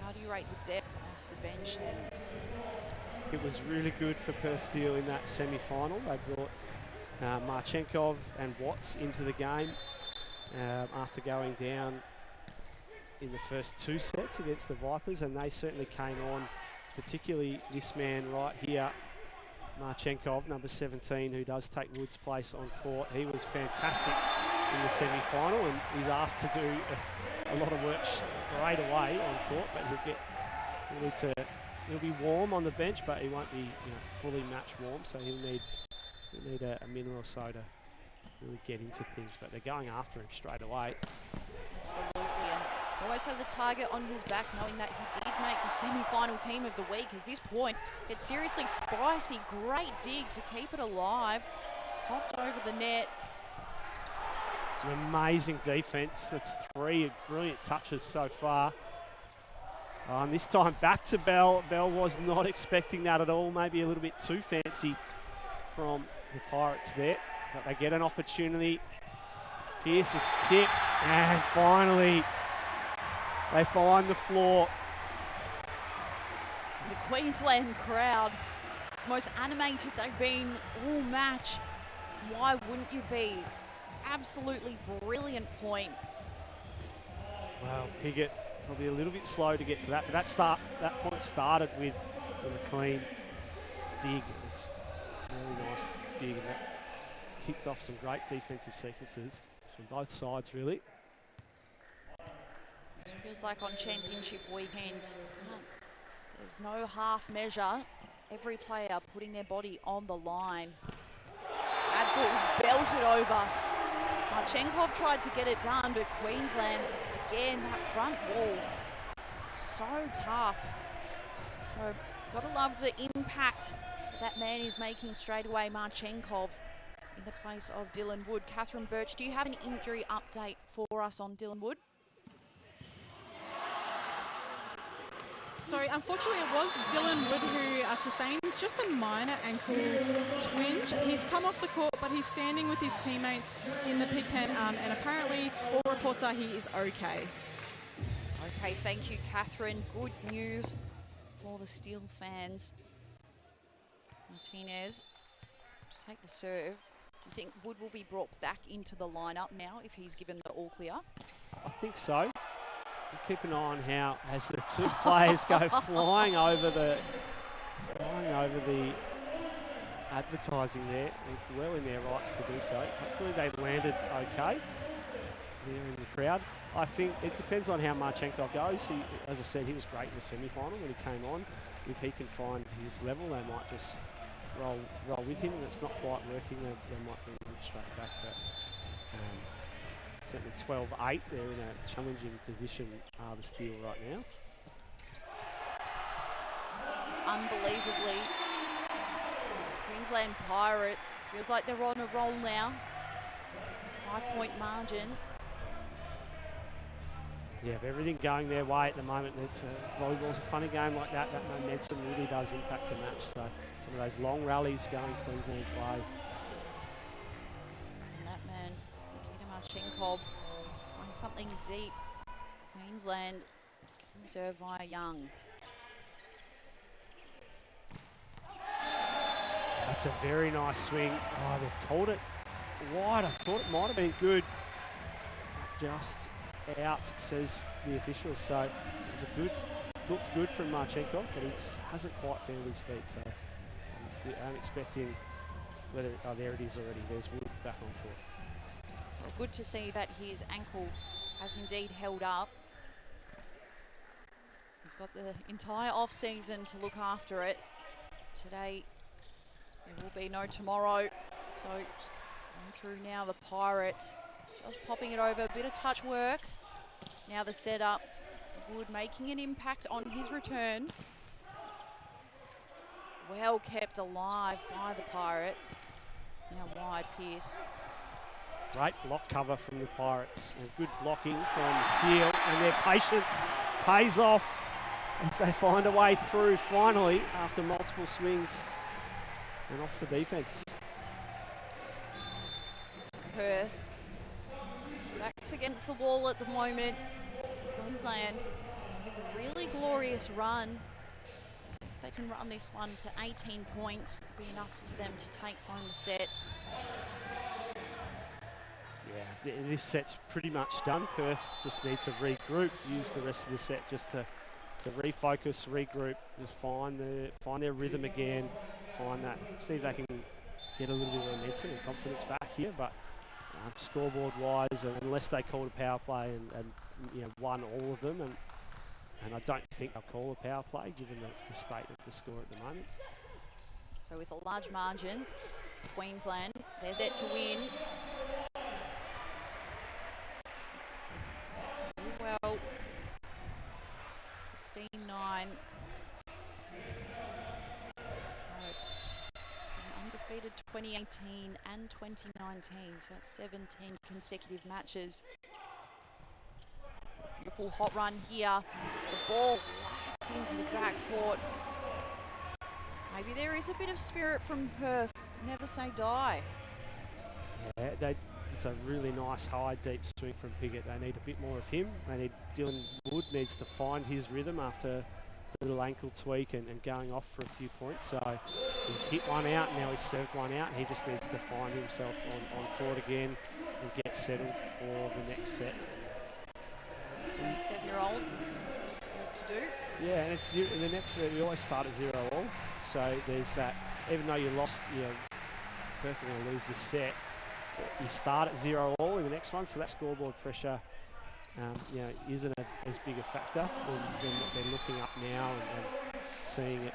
How do you rate the depth off the bench then? It was really good for Perth Steel in that semi-final. They brought Marchenkov and Watts into the game after going down in the first 2 sets against the Vipers, and they certainly came on, particularly this man right here, Marchenkov, number 17, who does take Wood's place on court. He was fantastic in the semi-final, and he's asked to do a lot of work straight away on court, but he'll be warm on the bench, but he won't be fully match warm, so he'll need a minute or so to really get into things. But they're going after him straight away. Absolutely, and he almost has a target on his back, knowing that he did make the semi-final team of the week. At this point, it's seriously spicy. Great dig to keep it alive. Popped over the net. Some amazing defense. That's 3 brilliant touches so far. And this time back to Bell. Bell was not expecting that at all. Maybe a little bit too fancy from the Pirates there. But they get an opportunity. Pearce's tip. And finally, they find the floor. The Queensland crowd, it's the most animated they've been all match. Why wouldn't you be? Absolutely brilliant point. Well, Piggott probably a little bit slow to get to that, but that point started with a clean dig. It was a really nice dig, and that kicked off some great defensive sequences from both sides, really. It feels like on championship weekend, there's no half measure. Every player putting their body on the line. Absolutely belted over. Marchenkov tried to get it done, but Queensland, again, that front wall, so tough. So, gotta love the impact that man is making straight away, Marchenkov, in the place of Dylan Wood. Catherine Birch, do you have an injury update for us on Dylan Wood? Sorry, unfortunately it was Dylan Wood who sustains just a minor ankle twinge. He's come off the court, but he's standing with his teammates in the pig pen, and apparently all reports are he is okay. Okay, thank you, Catherine. Good news for the Steel fans. Martinez to take the serve. Do you think Wood will be brought back into the lineup now if he's given the all clear? I think so. We'll keep an eye on how, as the two players go flying over the advertising there, and well in their rights to do so. Hopefully they landed okay there in the crowd. I think it depends on how Marchenkov goes. He, as I said, he was great in the semi-final when he came on. If he can find his level, they might just roll with him, and it's not quite working, they might bring him straight back. But certainly 12-8, they're in a challenging position, the Steel right now. It's unbelievably, Queensland Pirates, feels like they're on a roll now. 5-point margin. Yeah, with everything going their way at the moment, volleyball's a funny game like that. That momentum really does impact the match. So some of those long rallies going Queensland's way. And that man, Nikita Marchenkov, finds something deep. Queensland getting served via Young. That's a very nice swing. Oh, they've called it wide. I thought it might have been good. Just out, says the official. So it was a good, looks good from Marchenkov, but he hasn't quite found his feet. So I'm expecting whether, oh, there it is already. There's Wood back on court. Well, good to see that his ankle has indeed held up. He's got the entire off-season to look after it. Today, there will be no tomorrow. So going through now the Pirates, just popping it over, a bit of touch work. Now the setup, Wood making an impact on his return. Well kept alive by the Pirates. Now wide, Pearce. Great block cover from the Pirates and good blocking from Steele, and their patience pays off as they find a way through finally after multiple swings and off the defence. Perth backs against the wall at the moment. Queensland having a really glorious run. See if they can run this one to 18 points. Be enough for them to take home the set. Yeah, this set's pretty much done. Perth just need to regroup, use the rest of the set just to refocus, regroup, just find their rhythm again, find that, see if they can get a little bit of momentum and confidence back here. But scoreboard wise, unless they called a power play and you know, won all of them, and I don't think they'll call a power play given the state of the score at the moment. So with a large margin, Queensland, they're set to win. Well, 16-9. It's undefeated 2018 and 2019, so it's 17 consecutive matches. Beautiful hot run here. The ball whacked into the backcourt. Maybe there is a bit of spirit from Perth. Never say die. Yeah, it's a really nice high deep swing from Piggott. They need a bit more of him. Dylan Wood needs to find his rhythm after the little ankle tweak and going off for a few points. So he's hit one out, now he's served one out. He just needs to find himself on court again and get settled for the next set. 27-year-old, work to do. Yeah, and it's the next set. We always start at 0-all. So there's that. Even though you lost, Perth are going to lose this set, you start at 0-all in the next one. So that scoreboard pressure, isn't as big a factor than what they're looking up now and seeing it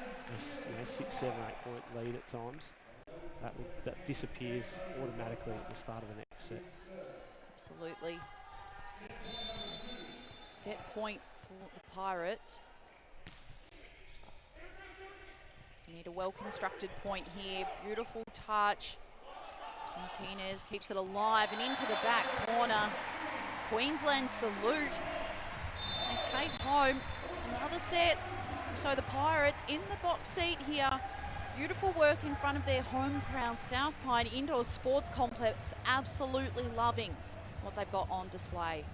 as 6, 7, 8 point lead at times. That disappears automatically at the start of the next set. Absolutely. Set point for the Pirates. Need a well-constructed point here. Beautiful touch. Martinez keeps it alive and into the back corner. Queensland salute. They take home another set. So the Pirates in the box seat here. Beautiful work in front of their home crowd, South Pine Indoor Sports Complex. Absolutely loving what they've got on display.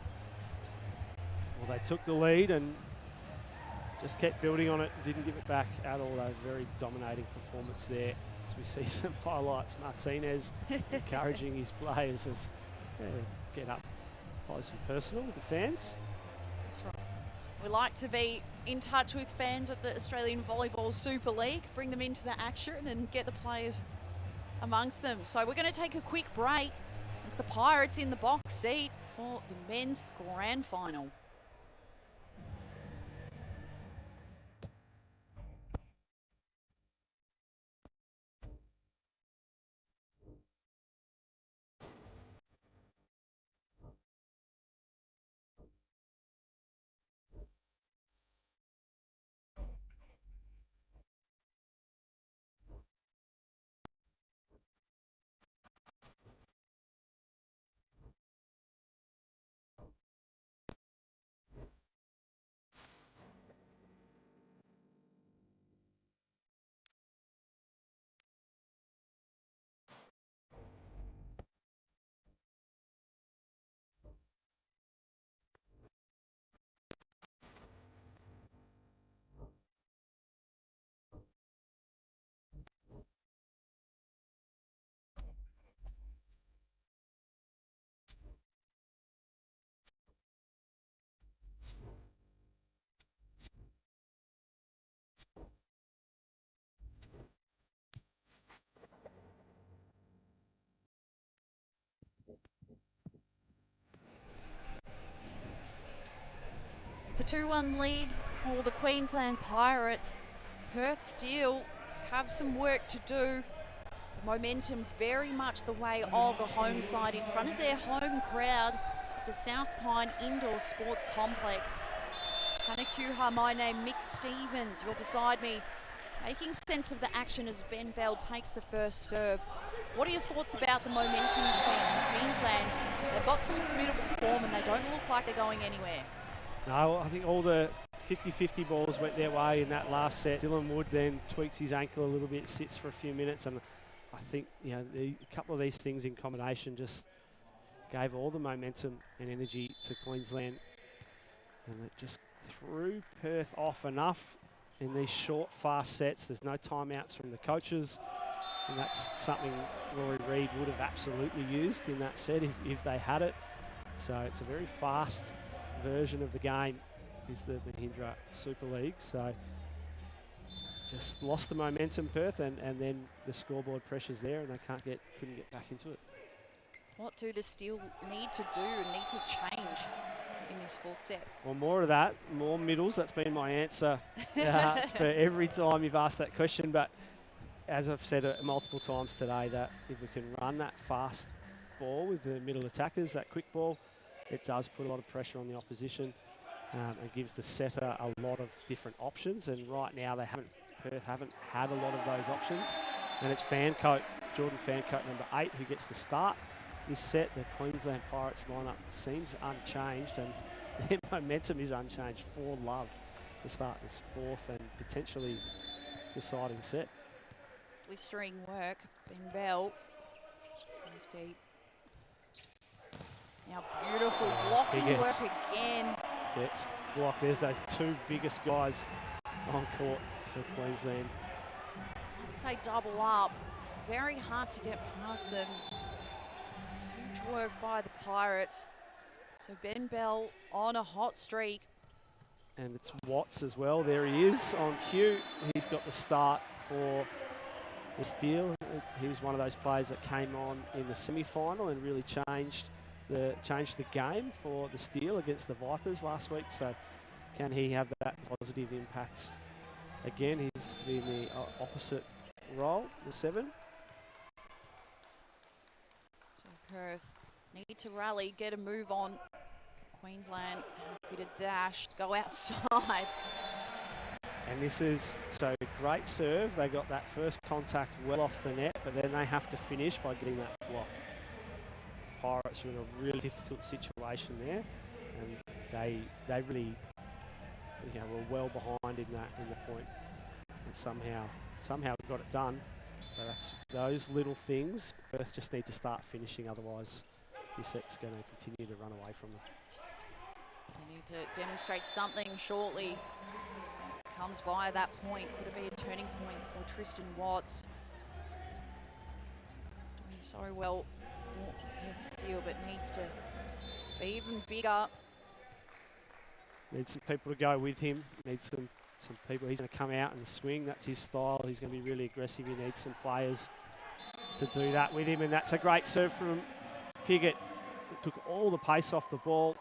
Well, they took the lead and just kept building on it, didn't give it back at all. A very dominating performance there. As we see some highlights, Martinez encouraging his players as get up close and personal with the fans. That's right. We like to be in touch with fans at the Australian Volleyball Super League, bring them into the action and get the players amongst them. So we're going to take a quick break. It's the Pirates in the box seat for the men's grand final. It's a 2-1 lead for the Queensland Pirates. Perth still have some work to do. Momentum very much the way of the home side in front of their home crowd at the South Pine Indoor Sports Complex. Panakuha, my name, Mick Stevens, you're beside me, making sense of the action as Ben Bell takes the first serve. What are your thoughts about the momentum swing in Queensland? They've got some formidable form and they don't look like they're going anywhere. No, I think all the 50-50 balls went their way in that last set. Dylan Wood then tweaks his ankle a little bit, sits for a few minutes, and I think, you know, a couple of these things in combination just gave all the momentum and energy to Queensland, and it just threw Perth off enough in these short, fast sets. There's no timeouts from the coaches, and that's something Rory Reid would have absolutely used in that set if they had it. So it's a very fast version of the game, is the Mahindra Super League. So just lost the momentum, Perth, and then the scoreboard pressure's there and they couldn't get back into it. What do the Steel need to do and need to change in this fourth set? Well, more of that, more middles. That's been my answer for every time you've asked that question. But as I've said multiple times today, that if we can run that fast ball with the middle attackers, that quick ball, it does put a lot of pressure on the opposition and gives the setter a lot of different options. And right now Perth haven't had a lot of those options. And it's Jordan Fancoat, number 8, who gets the start. This set, the Queensland Pirates lineup seems unchanged, and their momentum is unchanged. 4-love to start this fourth and potentially deciding set. Blistering work. Ben Bell goes deep. Now beautiful blocking work again. Gets blocked. There's those two biggest guys on court for Queensland. Once they double up, very hard to get past them. Huge work by the Pirates. So Ben Bell on a hot streak. And it's Watts as well. There he is on cue. He's got the start for the Steel. He was one of those players that came on in the semi-final and really changed the game for the Steel against the Vipers last week. So can he have that positive impact again? He's to be in the opposite role, the 7. So Perth need to rally, get a move on. Queensland happy to dash, go outside. And this is, so great serve. They got that first contact well off the net, but then they have to finish by getting that block. Pirates are in a really difficult situation there, and they really, you know, were well behind in the point, and somehow got it done. But that's those little things. Perth just need to start finishing, otherwise this set's going to continue to run away from them. They need to demonstrate something shortly. Comes via that point. Could it be a turning point for Tristan Watts? Doing so well for Perth Steel, but needs to be even bigger. Needs some people to go with him. Needs some people. He's going to come out and swing. That's his style. He's going to be really aggressive. He needs some players to do that with him. And that's a great serve from Piggott. It took all the pace off the ball.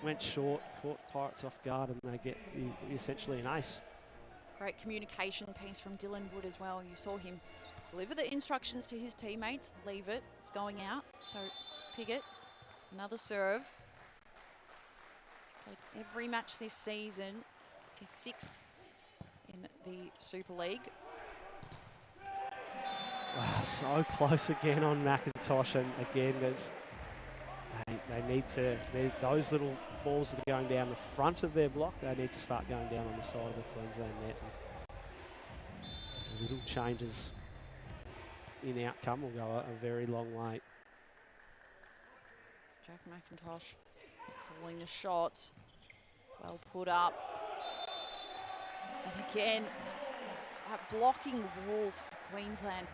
Went short, caught Pirates off guard, and they get essentially an ace. Great communication piece from Dylan Wood as well. You saw him deliver the instructions to his teammates. Leave it. It's going out. So Piggott, another serve. Played every match this season. He's 6th in the Super League. Wow, so close again on McIntosh, and again they need to, those little balls that are going down the front of their block, they need to start going down on the side of the Queensland net. And little changes in outcome will go a very long way. Jack McIntosh calling the shots. Well put up. And again, that blocking wall for Queensland.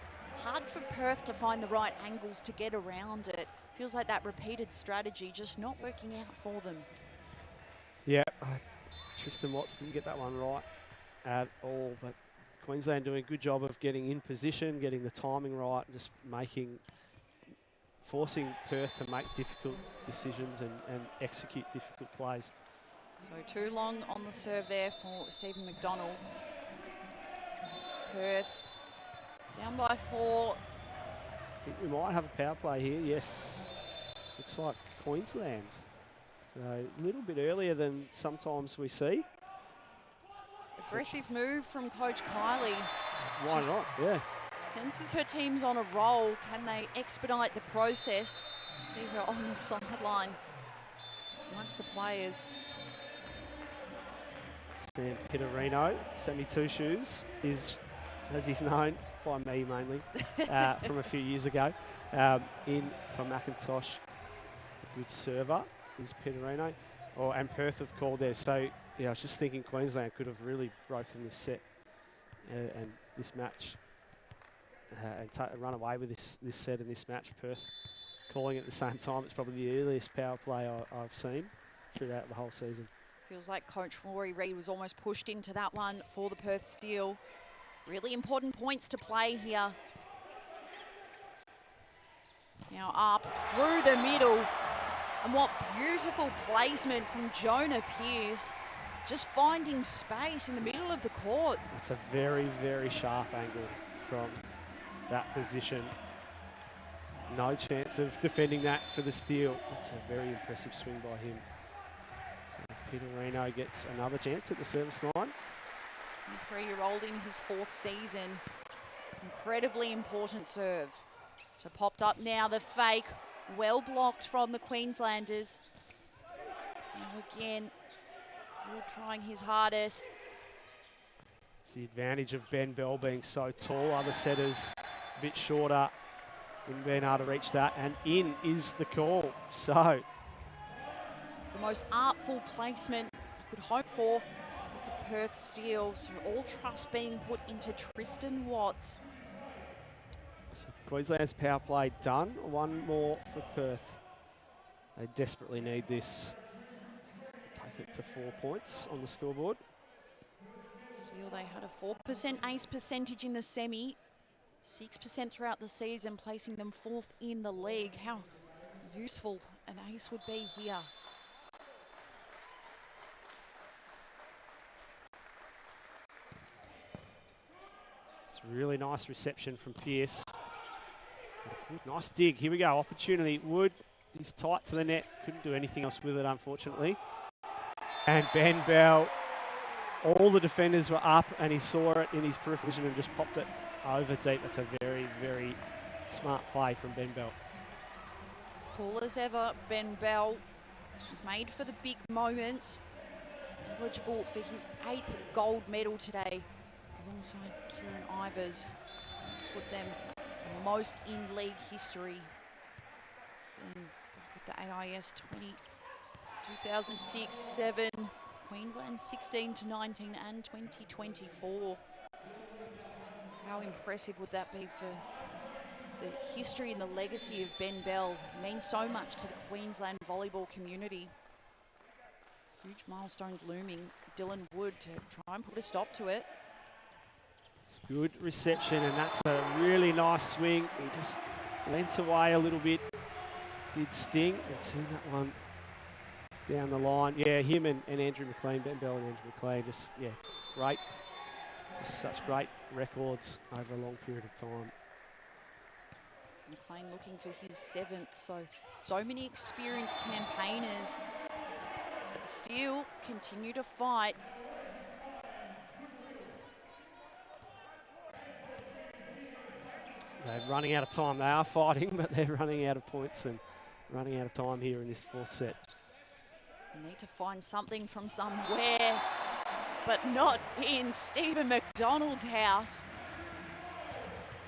Hard for Perth to find the right angles to get around it. Feels like that repeated strategy just not working out for them. Yeah, Tristan Watts didn't get that one right at all, but Queensland doing a good job of getting in position, getting the timing right, just forcing Perth to make difficult decisions and execute difficult plays. So too long on the serve there for Stephen McDonald. Perth down by 4. I think we might have a power play here. Yes, looks like Queensland. So a little bit earlier than sometimes we see. Aggressive move from Coach Kylie. Why Just not? Yeah. senses her team's on a roll. Can they expedite the process? See her on the sideline amongst the players. Sam Pittarino, 72 shoes, is, as he's known by me mainly, from a few years ago. In from McIntosh, a good server is Pittarino. And Perth have called there. So, yeah, I was just thinking Queensland could have really broken this set and this match and run away with this set and this match. Perth calling at the same time. It's probably the earliest power play I've seen throughout the whole season. Feels like Coach Rory Reid was almost pushed into that one for the Perth Steel. Really important points to play here. Now up through the middle. And what beautiful placement from Jonah Pearce. Just finding space in the middle of the court. It's a very, very sharp angle from that position. No chance of defending that for the steal. It's a very impressive swing by him. So Pittarino gets another chance at the service line. 3-year-old in his 4th season. Incredibly important serve. So popped up now, the fake. Well blocked from the Queenslanders. Now again, Wood trying his hardest. It's the advantage of Ben Bell being so tall. Other setters a bit shorter. Wouldn't been able to reach that. And in is the call. So The most artful placement you could hope for with the Perth Steel. So all trust being put into Tristan Watts. Queensland's power play done. One more for Perth. They desperately need this. Take it to 4 points on the scoreboard. Steel, they had a 4% ace percentage in the semi, 6% throughout the season, placing them 4th in the league. How useful an ace would be here. It's a really nice reception from Pearce. Good, nice dig. Here we go. Opportunity. Wood. He's tight to the net. Couldn't do anything else with it, unfortunately. And Ben Bell. All the defenders were up, and he saw it in his peripheral vision and just popped it over deep. That's a very, very smart play from Ben Bell. Cool as ever, Ben Bell. He's made for the big moments. Eligible for his 8th gold medal today, alongside Kieran Ivers. Put them the most in league history. Then back with the AIS 2006-7, Queensland 16-19 and 2024. How impressive would that be for the history and the legacy of Ben Bell? It means so much to the Queensland volleyball community. Huge milestones looming. Dylan Wood to try and put a stop to it. It's good reception, and that's a really nice swing. He just leant away a little bit. Did sting and turned that one down the line. Yeah, him and Andrew McLean, Ben Bell and Andrew McLean, just, yeah, great. Just such great records over a long period of time. McLean looking for his 7th, so many experienced campaigners, but still continue to fight. They're running out of time. They are fighting, but they're running out of points and running out of time here in this 4th set. Need to find something from somewhere, but not in Stephen McDonald's house.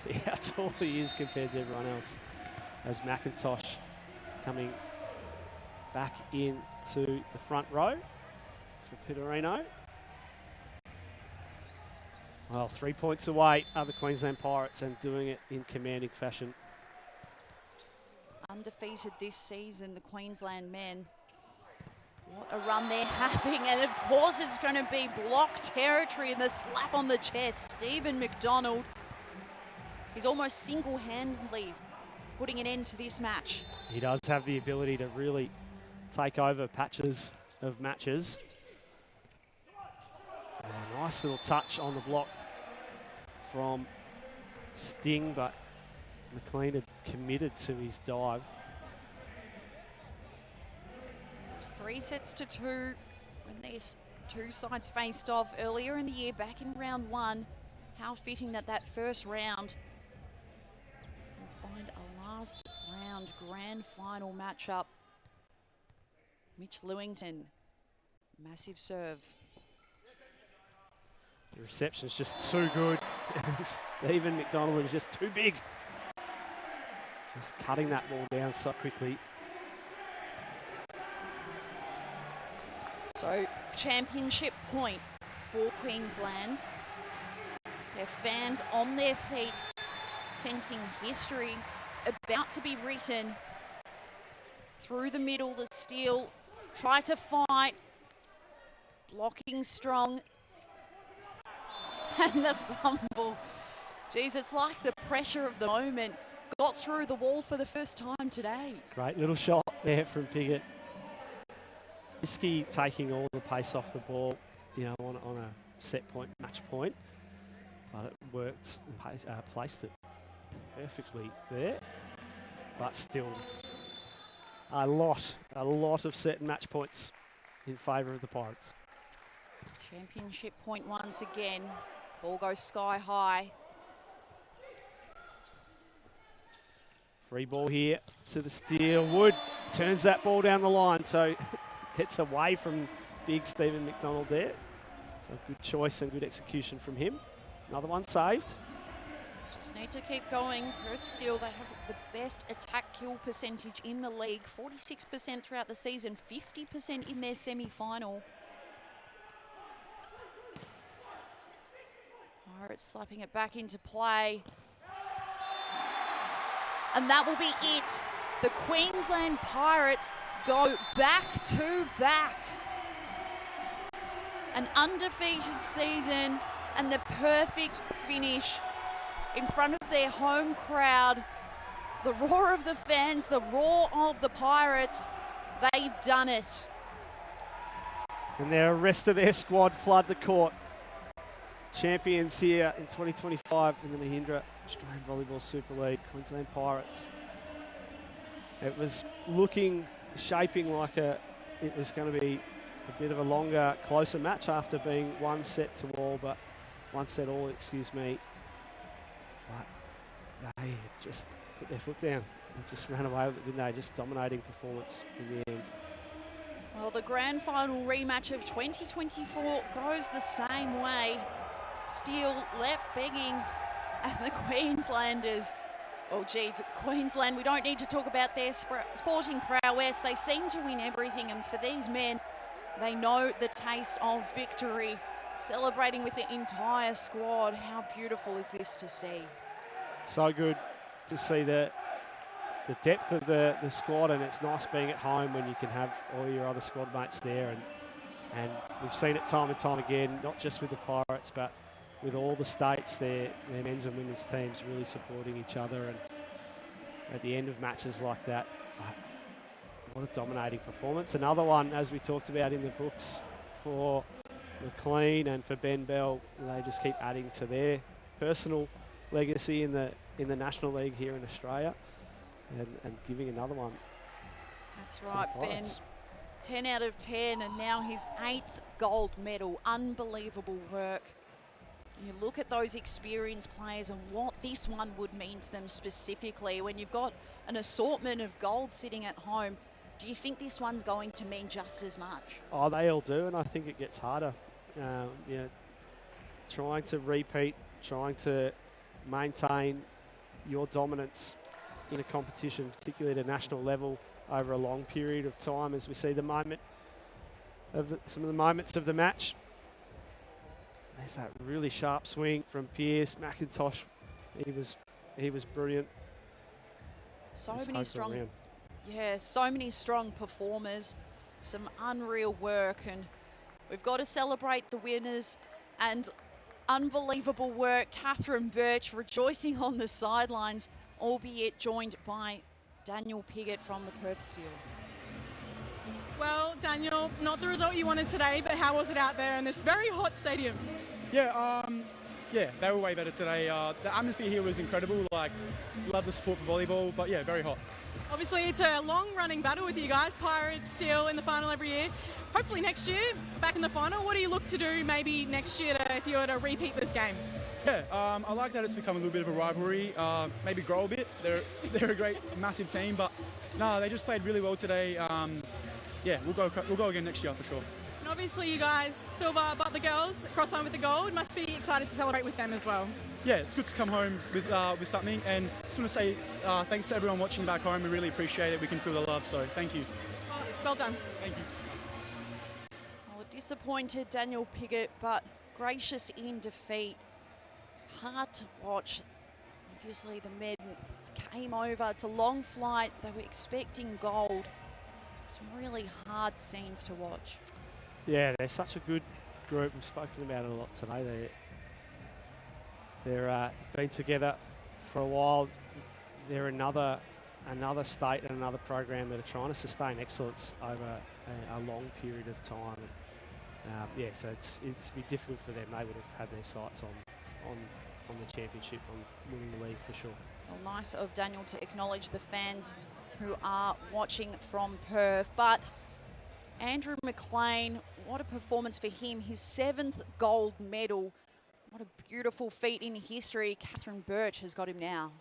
See how tall he is compared to everyone else. As McIntosh coming back into the front row for Pittarino. Well, 3 points away are the Queensland Pirates, and doing it in commanding fashion. Undefeated this season, the Queensland men. What a run they're having, and of course it's going to be blocked territory and the slap on the chest. Stephen McDonald is almost single-handedly putting an end to this match. He does have the ability to really take over patches of matches. Oh, nice little touch on the block from Sting, but McLean had committed to his dive. It was 3-2 when these two sides faced off earlier in the year, back in round one. How fitting that that first round will find a last round grand final matchup. Mitch Lewington, massive serve. The reception's just too good. Stephen McDonald was just too big. Just cutting that ball down so quickly. So, championship point for Queensland. Their fans on their feet, sensing history about to be written. Through the middle, the steal, try to fight, blocking strong, and the fumble. Jeez, it's like the pressure of the moment got through the wall for the first time today. Great little shot there from Piggott. Risky taking all the pace off the ball, you know, on a set point, match point. But it worked, placed it perfectly there. But still, a lot of set and match points in favour of the Pirates. Championship point once again. Ball goes sky high. Free ball here to the steal. Wood turns that ball down the line, so gets away from big Stephen McDonald there. So good choice and good execution from him. Another one saved. Just need to keep going. Perth still, they have the best attack kill percentage in the league. 46% throughout the season, 50% in their semi-final. Pirates slapping it back into play. And that will be it. The Queensland Pirates go back to back. An undefeated season and the perfect finish in front of their home crowd. The roar of the fans, the roar of the Pirates. They've done it. And the rest of their squad flood the court. Champions here in 2025 in the Mahindra Australian Volleyball Super League, Queensland Pirates. It was shaping like it was going to be a bit of a longer, closer match after being one set all, but they just put their foot down and just ran away with it, didn't they? Just dominating performance in the end. Well, the grand final rematch of 2024 goes the same way. Steele left begging, and the Queenslanders, oh geez, Queensland, we don't need to talk about their sporting prowess. They seem to win everything, and for these men, they know the taste of victory. Celebrating with the entire squad. How beautiful is this to see? So good to see the depth of the squad, and it's nice being at home when you can have all your other squad mates there. And we've seen it time and time again, not just with the Pirates, but with all the states, their men's and women's teams really supporting each other. And at the end of matches like that, what a dominating performance. Another one, as we talked about, in the books for McLean and for Ben Bell. They just keep adding to their personal legacy in the National League here in Australia, and giving another one. That's right, Ben. 10 out of 10, and now his 8th gold medal. Unbelievable work. You look at those experienced players and what this one would mean to them specifically. When you've got an assortment of gold sitting at home, do you think this one's going to mean just as much? Oh, they all do, and I think it gets harder. Trying to repeat, trying to maintain your dominance in a competition, particularly at a national level, over a long period of time, as we see some of the moments of the match. There's that really sharp swing from Pearce. McIntosh, he was brilliant. So many strong performers, some unreal work, and we've got to celebrate the winners and unbelievable work. Catherine Birch rejoicing on the sidelines, albeit joined by Daniel Piggott from the Perth Steel. Well, Daniel, not the result you wanted today, but how was it out there in this very hot stadium? Yeah, they were way better today. The atmosphere here was incredible. Like, love the sport for volleyball, but yeah, very hot. Obviously, it's a long-running battle with you guys. Pirates still in the final every year. Hopefully next year, back in the final. What do you look to do maybe next year if you were to repeat this game? Yeah, I like that it's become a little bit of a rivalry. Maybe grow a bit. They're a great, massive team, but no, they just played really well today. Yeah, we'll go again next year for sure. And obviously, you guys silver, but the girls cross on with the gold. Must be excited to celebrate with them as well. Yeah, it's good to come home with something, and just want to say thanks to everyone watching back home. We really appreciate it. We can feel the love, so thank you. Well done. Thank you. Well, disappointed Daniel Piggott, but gracious in defeat. Hard to watch. Obviously, the men came over. It's a long flight. They were expecting gold. Some really hard scenes to watch. Yeah, they're such a good group. We've spoken about it a lot today. They're been together for a while. They're another state and another program that are trying to sustain excellence over a long period of time. Yeah, so it's be difficult for them. They would have had their sights on the championship, on winning the league for sure. Well, nice of Daniel to acknowledge the fans who are watching from Perth. But Andrew McLean, what a performance for him. His 7th gold medal. What a beautiful feat in history. Catherine Birch has got him now.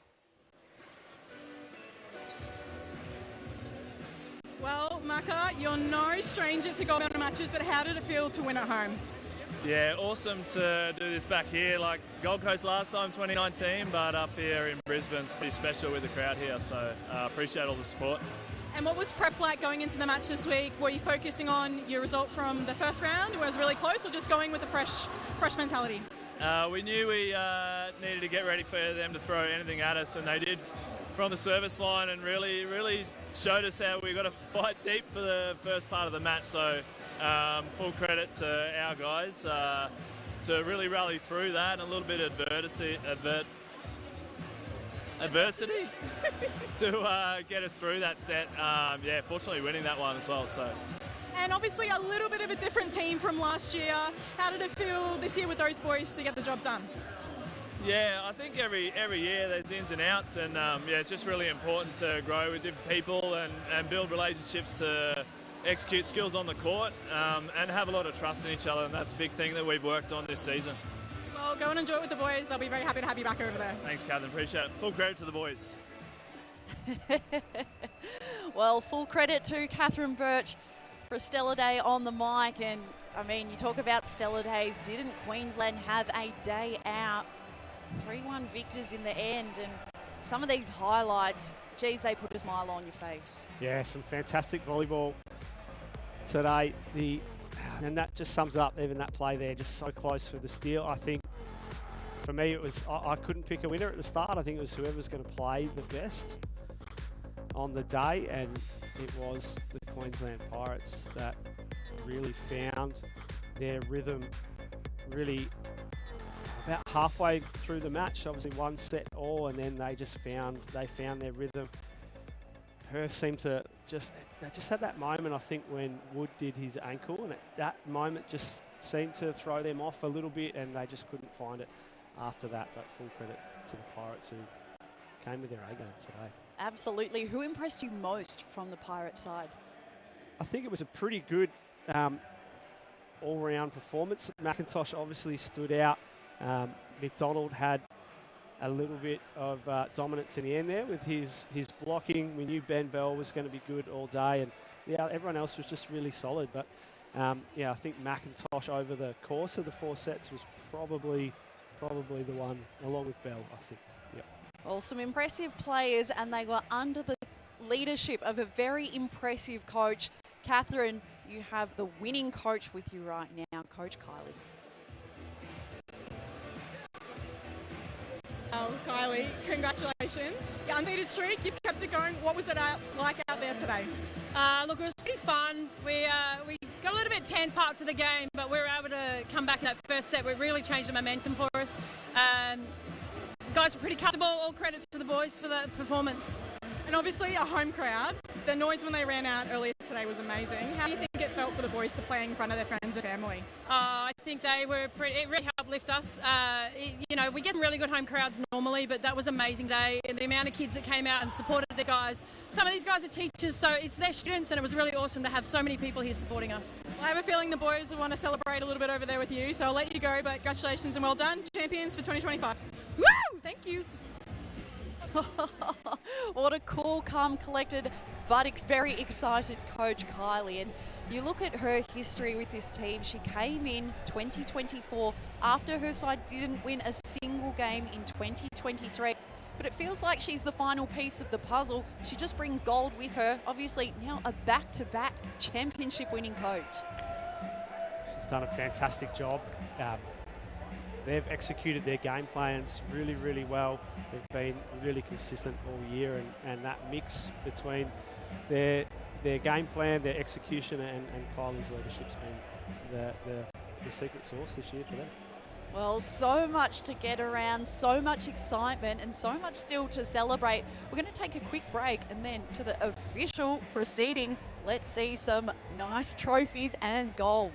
Well, Maka, you're no stranger to gold medal matches, but how did it feel to win at home? Yeah, awesome to do this back here. Like Gold Coast last time, 2019, but up here in Brisbane, it's pretty special with the crowd here. So appreciate all the support. And what was prep like going into the match this week? Were you focusing on your result from the first round, where it was really close, or just going with a fresh mentality? We knew we needed to get ready for them to throw anything at us, and they did from the service line, and really showed us how we got to fight deep for the first part of the match. So full credit to our guys to really rally through that, and a little bit of adversity to get us through that set. Yeah, fortunately winning that one as well. So. And obviously a little bit of a different team from last year. How did it feel this year with those boys to get the job done? Yeah, I think every year there's ins and outs, and yeah, it's just really important to grow with different people and build relationships to execute skills on the court and have a lot of trust in each other, and that's a big thing that we've worked on this season. Well, go and enjoy it with the boys. They'll be very happy to have you back over there. Thanks, Catherine. Appreciate it. Full credit to the boys. Well, full credit to Catherine Birch for a stellar day on the mic. And, I mean, you talk about stellar days. Didn't Queensland have a day out? 3-1 victors in the end. And some of these highlights, geez, they put a smile on your face. Yeah, some fantastic volleyball today. And that just sums up even that play there, just so close for the steal. I think for me it was, I couldn't pick a winner at the start. I think it was whoever's going to play the best on the day, and it was the Queensland Pirates that really found their rhythm really about halfway through the match. Obviously one set all, and then they found their rhythm. Perth seemed to they just had that moment, I think, when Wood did his ankle, and that moment just seemed to throw them off a little bit, and they just couldn't find it after that. But full credit to the Pirates who came with their A game today. Absolutely. Who impressed you most from the Pirate side? I think it was a pretty good all-round performance. McIntosh obviously stood out. McDonald had a little bit of dominance in the end there with his blocking. We knew Ben Bell was going to be good all day, and yeah, everyone else was just really solid. But yeah, I think McIntosh over the course of the 4 sets was probably the one, along with Bell, I think. Yeah. Well, some impressive players, and they were under the leadership of a very impressive coach. Catherine, you have the winning coach with you right now, Coach Kylie. Kylie, congratulations. Your undefeated streak, you've kept it going. What was it like out there today? Look, it was pretty fun. We got a little bit tense after the game, but we were able to come back in that first set. We really changed the momentum for us. Guys were pretty comfortable. All credit to the boys for the performance. And obviously a home crowd. The noise when they ran out earlier today was amazing. How do you think it felt for the boys to play in front of their friends and family? I think they were it really helped lift us. We get some really good home crowds normally, but that was an amazing day. And the amount of kids that came out and supported the guys. Some of these guys are teachers, so it's their students, and it was really awesome to have so many people here supporting us. I have a feeling the boys will want to celebrate a little bit over there with you, so I'll let you go, but congratulations and well done. Champions for 2025. Woo! Thank you. What a cool, calm, collected, but very excited coach, Kylie. And you look at her history with this team. She came in 2024 after her side didn't win a single game in 2023. But it feels like she's the final piece of the puzzle. She just brings gold with her. Obviously, now a back-to-back championship-winning coach. She's done a fantastic job. They've executed their game plans really, really well. They've been really consistent all year, and that mix between their game plan, their execution, and Kylie's leadership's been the secret sauce this year for them. Well, so much to get around, so much excitement, and so much still to celebrate. We're going to take a quick break, and then to the official proceedings. Let's see some nice trophies and goals.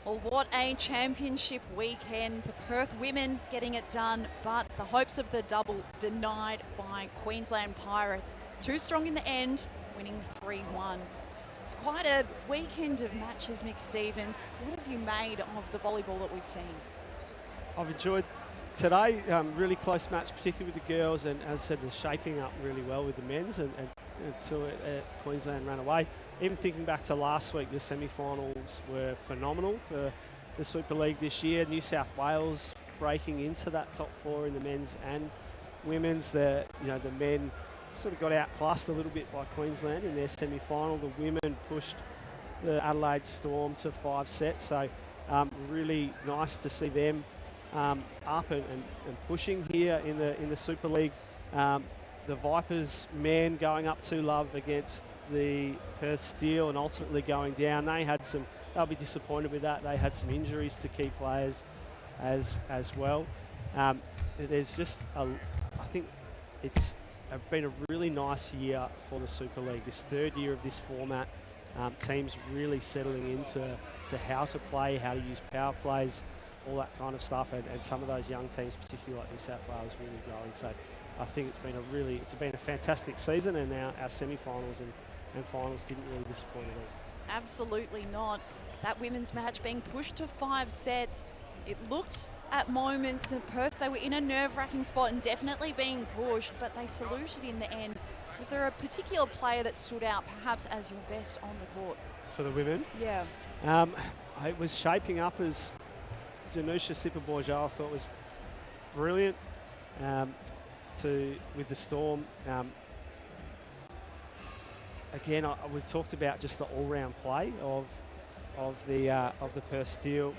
Well, what a championship weekend. The Perth women getting it done, but the hopes of the double denied by Queensland Pirates. Too strong in the end, winning 3-1. It's quite a weekend of matches, Mick Stevens. What have you made of the volleyball that we've seen? I've enjoyed today, really close match, particularly with the girls, and as I said, they're shaping up really well with the men's, and until Queensland ran away. Even thinking back to last week, the semi-finals were phenomenal for the Super League this year. New South Wales breaking into that top 4 in the men's and women's. The men sort of got outclassed a little bit by Queensland in their semi-final. The women pushed the Adelaide Storm to 5 sets. So really nice to see them up and pushing here in the Super League. The Vipers men going up 2-love against the Perth Steel and ultimately going down. They'll be disappointed with that. They had some injuries to key players as well. There's just I think it's been a really nice year for the Super League. This 3rd year of this format, teams really settling into how to play, how to use power plays, all that kind of stuff, and some of those young teams, particularly like New South Wales, really growing. So I think it's been a fantastic season, and our semi-finals and finals didn't really disappoint at all. Absolutely not. That women's match being pushed to 5 sets. It looked at moments that Perth, they were in a nerve-wracking spot and definitely being pushed, but they saluted in the end. Was there a particular player that stood out perhaps as your best on the court? For the women? Yeah. It was shaping up as Danusha Sipa-Bourgeau. I thought was brilliant with the Storm. Again, we've talked about just the all-round play of the Perth Steel.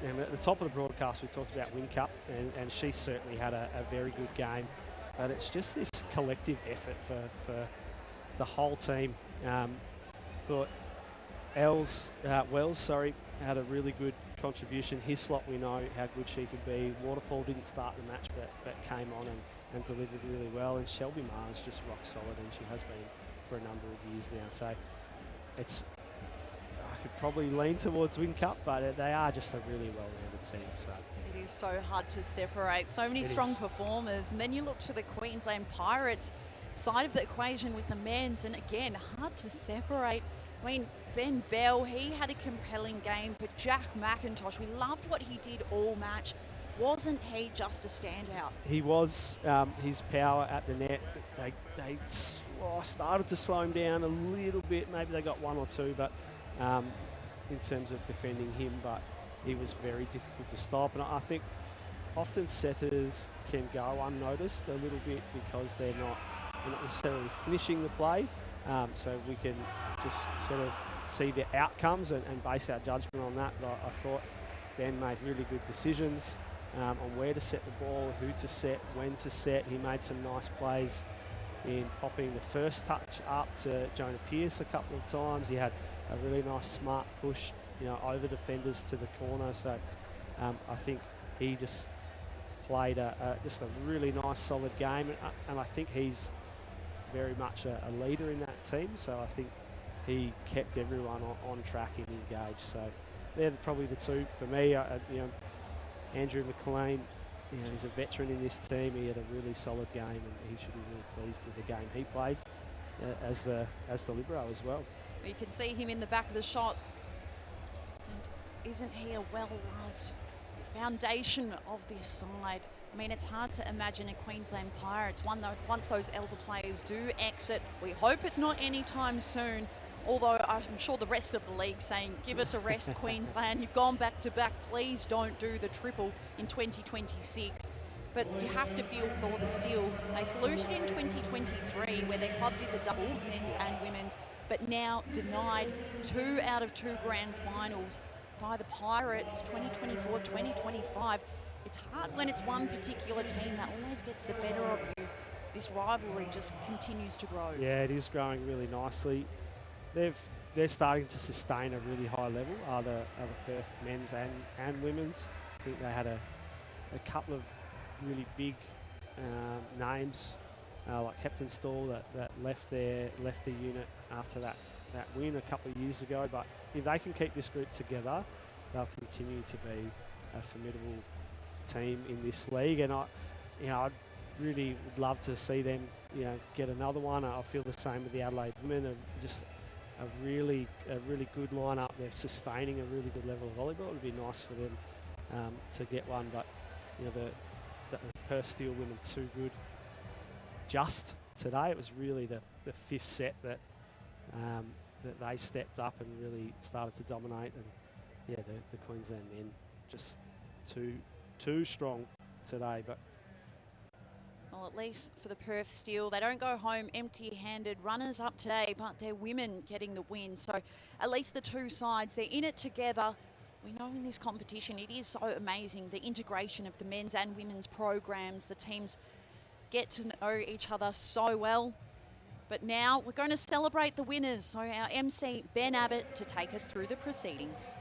And at the top of the broadcast, we talked about Win Cup, and she certainly had a very good game. But it's just this collective effort for the whole team. Thought Wells had a really good contribution. Hislop, we know how good she could be. Waterfall didn't start the match, but came on and delivered really well. And Shelby Maher's just rock solid, and she has been for a number of years now. So I could probably lean towards Win Cup, but they are just a really well-rounded team. So it is so hard to separate. So many strong performers. And then you look to the Queensland Pirates side of the equation with the men's, and again, hard to separate. I mean, Ben Bell, he had a compelling game, but Jack McIntosh, we loved what he did all match. Wasn't he just a standout? He was. His power at the net, they started to slow him down a little bit. Maybe they got 1 or 2, but in terms of defending him, but he was very difficult to stop. And I think often setters can go unnoticed a little bit because they're not necessarily finishing the play. So we can just sort of see the outcomes and base our judgment on that. But I thought Ben made really good decisions on where to set the ball, who to set, when to set. He made some nice plays in popping the first touch up to Jonah Pearce a couple of times. He had a really nice smart push, over defenders to the corner. So I think he just played just a really nice, solid game, and I think he's very much a leader in that team. So I think he kept everyone on track and engaged. So they're probably the two for me. Andrew McLean, he's a veteran in this team. He had a really solid game, and he should be really pleased with the game he played as the libero as well. You can see him in the back of the shot. And isn't he a well-loved foundation of this side? I mean, it's hard to imagine a Queensland Pirates, once those elder players do exit. We hope it's not anytime soon, although I'm sure the rest of the league saying, give us a rest, Queensland. You've gone back-to-back. Please don't do the triple in 2026. But you have to feel for the Steel. They saluted in 2023, where their club did the double, men's and women's, but now denied 2 out of 2 grand finals by the Pirates, 2024, 2025. It's hard when it's one particular team that always gets the better of you. This rivalry just continues to grow. Yeah, it is growing really nicely. They're starting to sustain a really high level, the Perth men's and women's. I think they had a couple of really big names, like Heptonstall that left the unit after that win a couple of years ago. But if they can keep this group together, they'll continue to be a formidable team in this league. And I'd really would love to see them, get another one. I feel the same with the Adelaide women. Just a really good lineup. They're sustaining a really good level of volleyball. It would be nice for them to get one, but the Perth Steel women too good just today it was really the fifth set that that they stepped up and really started to dominate. And yeah, the Queensland men just too strong today. But well, at least for the Perth Steel, they don't go home empty-handed. Runners up today, but they're women getting the win. So at least the two sides, they're in it together. We know in this competition it is so amazing, the integration of the men's and women's programs. The teams get to know each other so well. But now we're going to celebrate the winners. So our MC, Ben Abbott, to take us through the proceedings.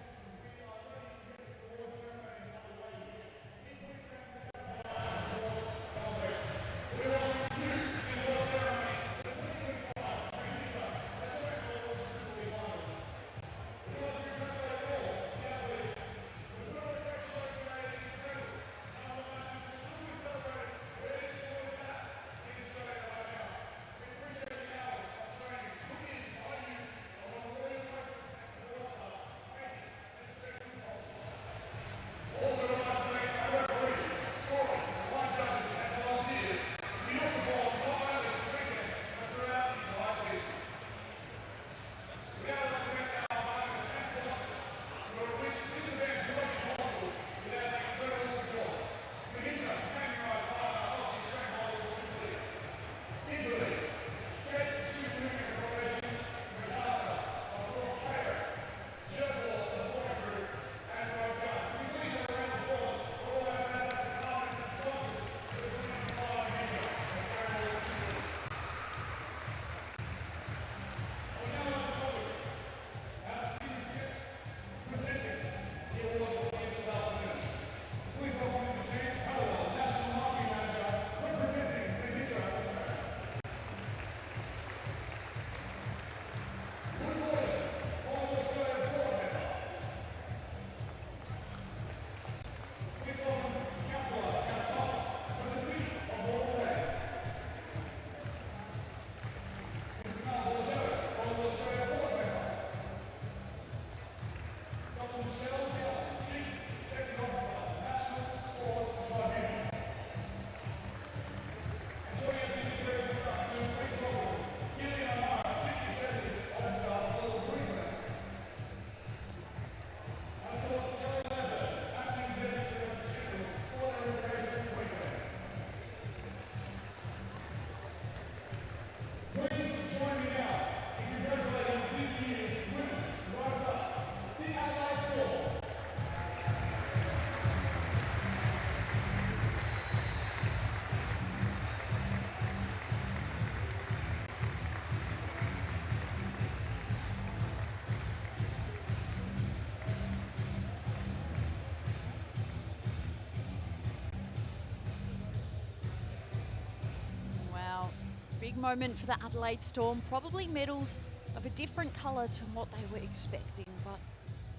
Big moment for the Adelaide Storm. Probably medals of a different colour to what they were expecting, but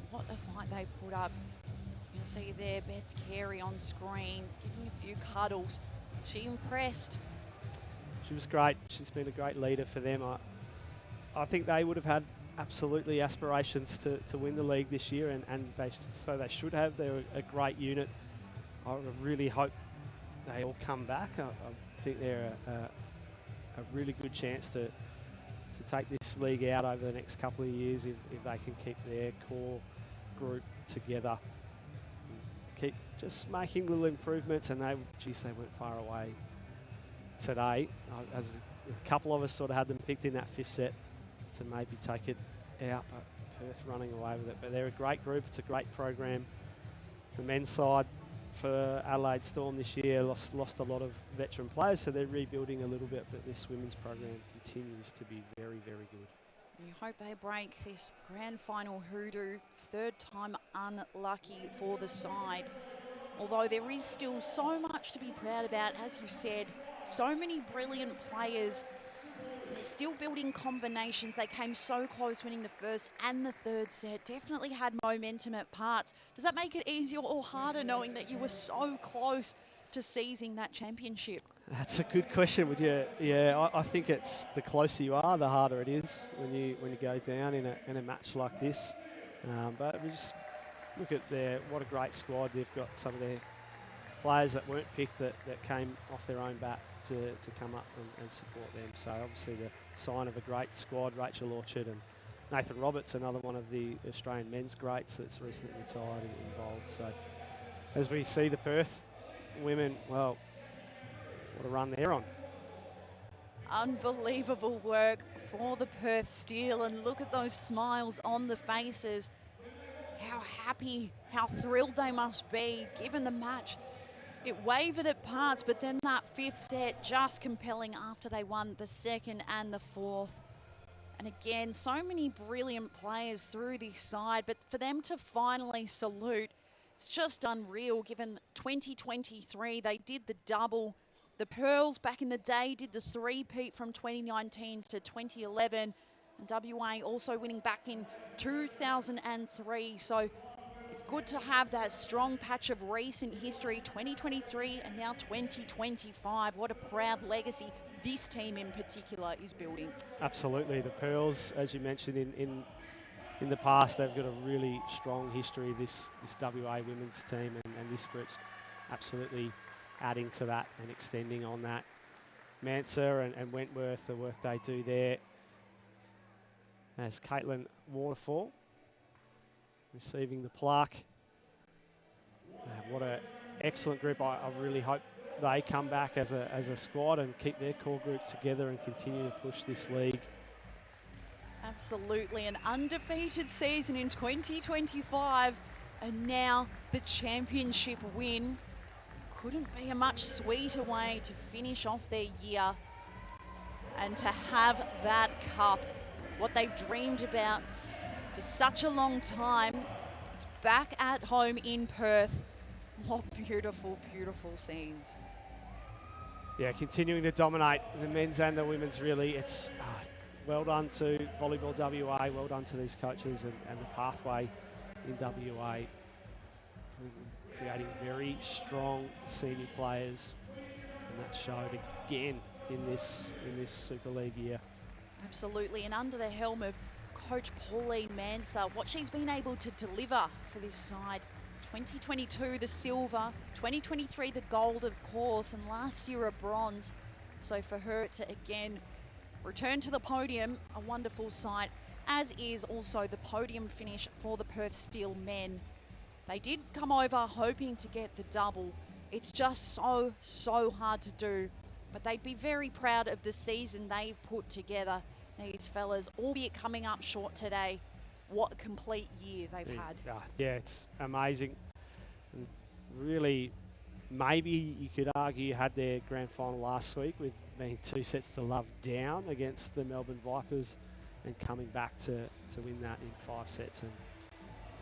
what a fight they put up. You can see there Beth Carey on screen, giving a few cuddles. She impressed. She was great. She's been a great leader for them. I think they would have had absolutely aspirations to win the league this year, and so they should have. They're a great unit. I really hope they all come back. I think they're a really good chance to take this league out over the next couple of years if they can keep their core group together. Keep just making little improvements, and they went far away today. As a couple of us sort of had them picked in that fifth set to maybe take it out, but Perth running away with it. But they're a great group. It's a great program. The men's side for Adelaide Storm this year lost a lot of veteran players, so they're rebuilding a little bit, but this women's program continues to be very, very good. We hope they break this grand final hoodoo. Third time unlucky for the side. Although there is still so much to be proud about, as you said, so many brilliant players. They're still building combinations. They came so close winning the first and the third set. Definitely had momentum at parts. Does that make it easier or harder knowing that you were so close to seizing that championship? That's a good question. I think it's the closer you are, the harder it is when you go down in a match like this. But we just look at what a great squad they've got. Some of their players that weren't picked that came off their own bat to come up and support them. So obviously the sign of a great squad. Rachel Orchard and Nathan Roberts, another one of the Australian men's greats that's recently retired and involved. So as we see the Perth women, well, what a run they're on. Unbelievable work for the Perth Steel, and look at those smiles on the faces. How happy, how thrilled they must be given the match. It wavered at parts, but then that fifth set just compelling after they won the second and the fourth. And again, so many brilliant players through this side, but for them to finally salute, it's just unreal given 2023, they did the double. The Pearls back in the day did the three-peat from 2019 to 2011, and WA also winning back in 2003. So it's good to have that strong patch of recent history, 2023 and now 2025. What a proud legacy this team in particular is building. Absolutely. The Pearls, as you mentioned, in the past, they've got a really strong history, this WA women's team, and this group's absolutely adding to that and extending on that. Mansa and Wentworth, the work they do there. As Caitlin Waterfall receiving the plaque. What an excellent group. I really hope they come back as a squad and keep their core group together and continue to push this league. Absolutely, an undefeated season in 2025, and now the championship win. Couldn't be a much sweeter way to finish off their year and to have that cup, what they've dreamed about for such a long time. It's back at home in Perth. What beautiful, beautiful scenes. Yeah, continuing to dominate the men's and the women's, really. It's well done to Volleyball WA, well done to these coaches and the pathway in WA, creating very strong senior players, and that showed again in this Super League year. Absolutely, and under the helm of Coach Pauline Mansa, what she's been able to deliver for this side. 2022 the silver, 2023 the gold, of course, and last year a bronze. So for her to again return to the podium, a wonderful sight, as is also the podium finish for the Perth Steel men. They did come over hoping to get the double. It's just so hard to do, but they'd be very proud of the season they've put together, these fellas, albeit coming up short today. What a complete year they've had. Yeah, it's amazing. And really, maybe you could argue had their grand final last week with being 2 sets to love down against the Melbourne Vipers and coming back to win that in 5 sets and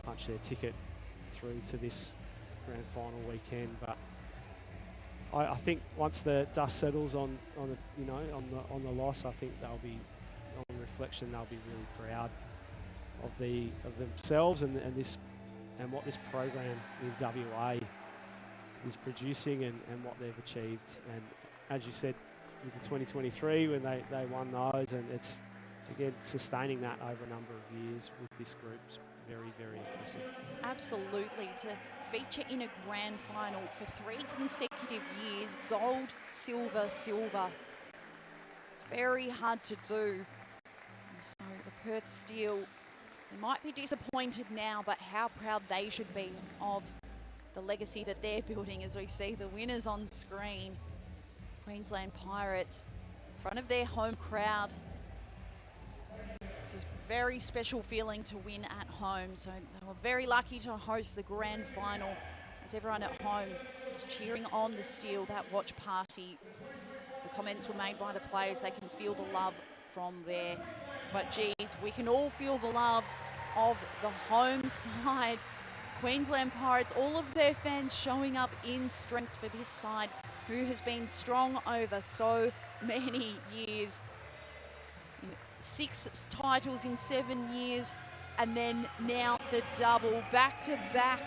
punch their ticket through to this grand final weekend. But I think once the dust settles on the loss, I think they'll be, on reflection, they'll be really proud of themselves and what this program in WA is producing and what they've achieved. And as you said, with the 2023 when they won those, and it's again sustaining that over a number of years with this group's very, very impressive. Absolutely, to feature in a grand final for 3 consecutive years, gold, silver, silver. Very hard to do. And so the Perth Steel, they might be disappointed now, but how proud they should be of the legacy that they're building as we see the winners on screen. Queensland Pirates, in front of their home crowd. It's a very special feeling to win at home, so they were very lucky to host the grand final as everyone at home is cheering on the Steel, that watch party. The comments were made by the players, they can feel the love from there. But geez, we can all feel the love of the home side. Queensland Pirates, all of their fans showing up in strength for this side who has been strong over so many years. 6 titles in 7 years, and then now the double, back-to-back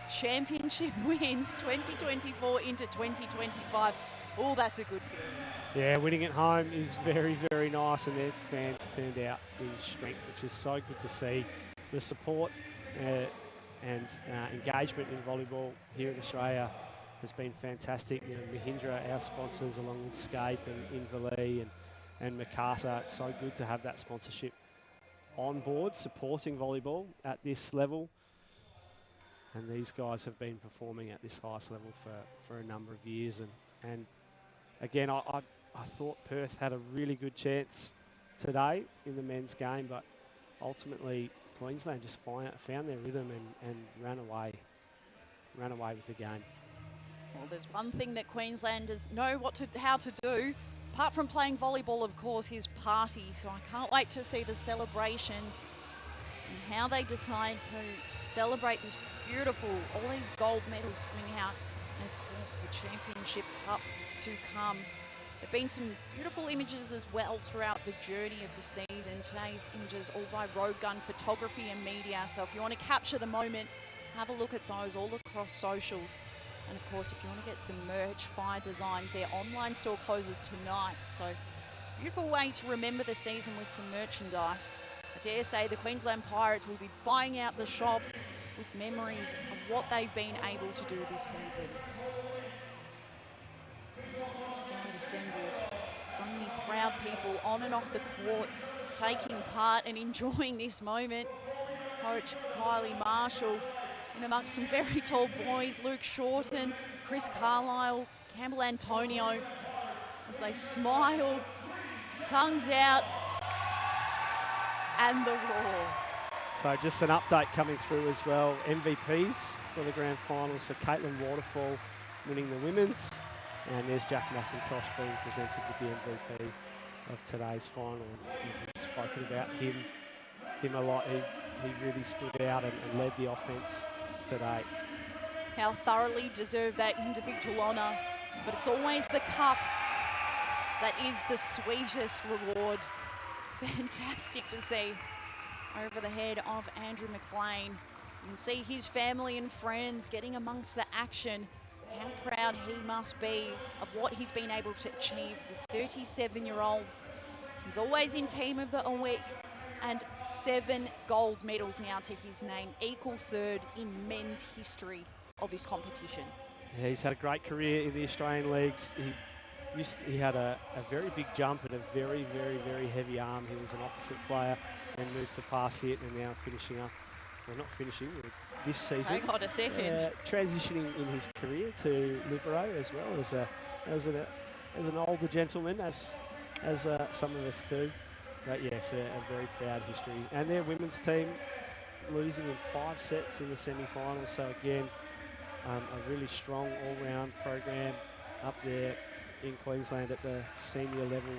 championship wins, 2024 into 2025. Oh, that's a good feeling. Yeah, winning at home is very, very nice, and their fans turned out in strength, which is so good to see. The support and engagement in volleyball here in Australia has been fantastic. You know, Mahindra, our sponsors, along with Scape and Inverleigh and Macarthur. It's so good to have that sponsorship on board, supporting volleyball at this level. And these guys have been performing at this highest level for a number of years. And again, I thought Perth had a really good chance today in the men's game, but ultimately Queensland just found their rhythm and ran away with the game. Well, there's one thing that Queenslanders know how to do, apart from playing volleyball, of course, is party. So I can't wait to see the celebrations and how they decide to celebrate this beautiful, all these gold medals coming out, and of course the championship cup to come. There have been some beautiful images as well throughout the journey of the season. Today's images all by Road Gun Photography and Media. So if you want to capture the moment, have a look at those all across socials. And of course, if you want to get some merch, Fire Designs, their online store closes tonight. So beautiful way to remember the season with some merchandise. I dare say the Queensland Pirates will be buying out the shop with memories of what they've been able to do this season. The side assembles. So many proud people on and off the court taking part and enjoying this moment. Coach Kylie Marshall in amongst some very tall boys, Luke Shorten, Chris Carlisle, Campbell Antonio, as they smile, tongues out, and the roar. So just an update coming through as well. MVPs for the grand final. So Caitlin Waterfall winning the women's. And there's Jack McIntosh being presented with the MVP of today's final. And we've spoken about him a lot. He really stood out and led the offence today. How thoroughly deserved that individual honour. But it's always the cup that is the sweetest reward. Fantastic to see over the head of Andrew McLean. You can see his family and friends getting amongst the action. How proud he must be of what he's been able to achieve. The 37-year-old, he's always in Team of the Week, and 7 gold medals now to his name, equal third in men's history of this competition. Yeah, he's had a great career in the Australian leagues. He had a very big jump and a very, very, very heavy arm. He was an opposite player and moved to pass hit, and now finishing up. Well, not finishing this season. Hang on a second. Transitioning in his career to libero as well as an older gentleman, as some of us do. But yes, a very proud history. And their women's team losing in 5 sets in the semi-finals. So again, a really strong all-round program up there in Queensland at the senior level,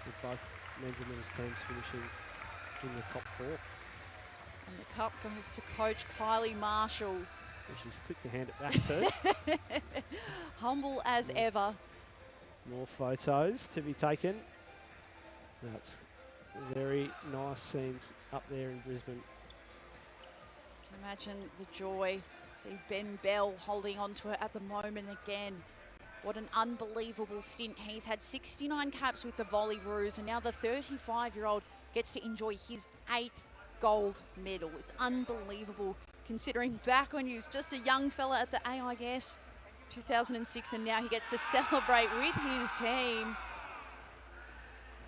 with both men's and women's teams finishing in the top 4. And the cup goes to Coach Kylie Marshall. She's quick to hand it back to. Humble as ever. More photos to be taken. That's very nice scenes up there in Brisbane. Can you imagine the joy? See Ben Bell holding on to it at the moment again. What an unbelievable stint. He's had 69 caps with the Volleyroos, and now the 35-year-old gets to enjoy his 8th gold medal. It's unbelievable considering back when he was just a young fella at the AIS 2006, and now he gets to celebrate with his team.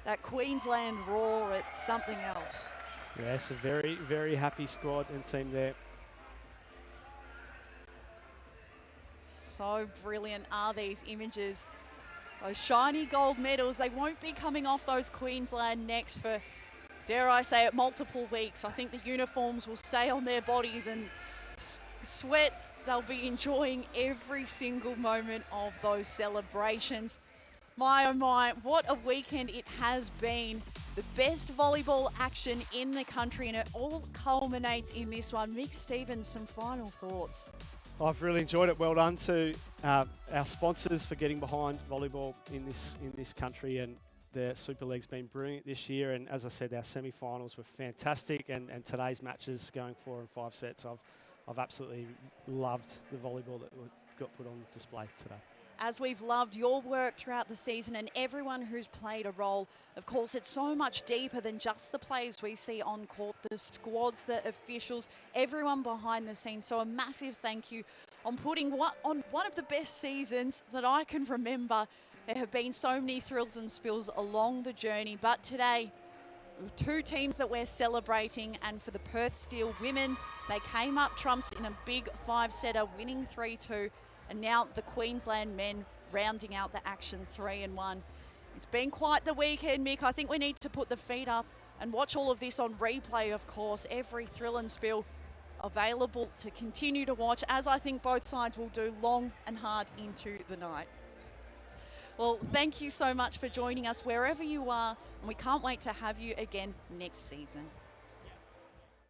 That Queensland roar, it's something else. Yes, a very, very happy squad and team there. So brilliant are these images. Those shiny gold medals, they won't be coming off those Queensland necks for, dare I say it, multiple weeks. I think the uniforms will stay on their bodies, and the sweat, they'll be enjoying every single moment of those celebrations. My oh my, what a weekend it has been. The best volleyball action in the country, and it all culminates in this one. Mick Stevens, some final thoughts. I've really enjoyed it. Well done to our sponsors for getting behind volleyball in this country, and the Super League's been brilliant this year. And as I said, our semi-finals were fantastic, and today's matches going 4 and 5 sets, I've absolutely loved the volleyball that got put on display today. as we've loved your work throughout the season and everyone who's played a role. Of course, it's so much deeper than just the players we see on court, the squads, the officials, everyone behind the scenes. So a massive thank you on putting on one of the best seasons that I can remember. There have been so many thrills and spills along the journey, but today, two teams that we're celebrating, and for the Perth Steel women, they came up trumps in a big 5-setter, winning 3-2, and now the Queensland men rounding out the action 3-1. It's been quite the weekend, Mick. I think we need to put the feet up and watch all of this on replay, of course. Every thrill and spill available to continue to watch, as I think both sides will do long and hard into the night. Well, thank you so much for joining us wherever you are, and we can't wait to have you again next season.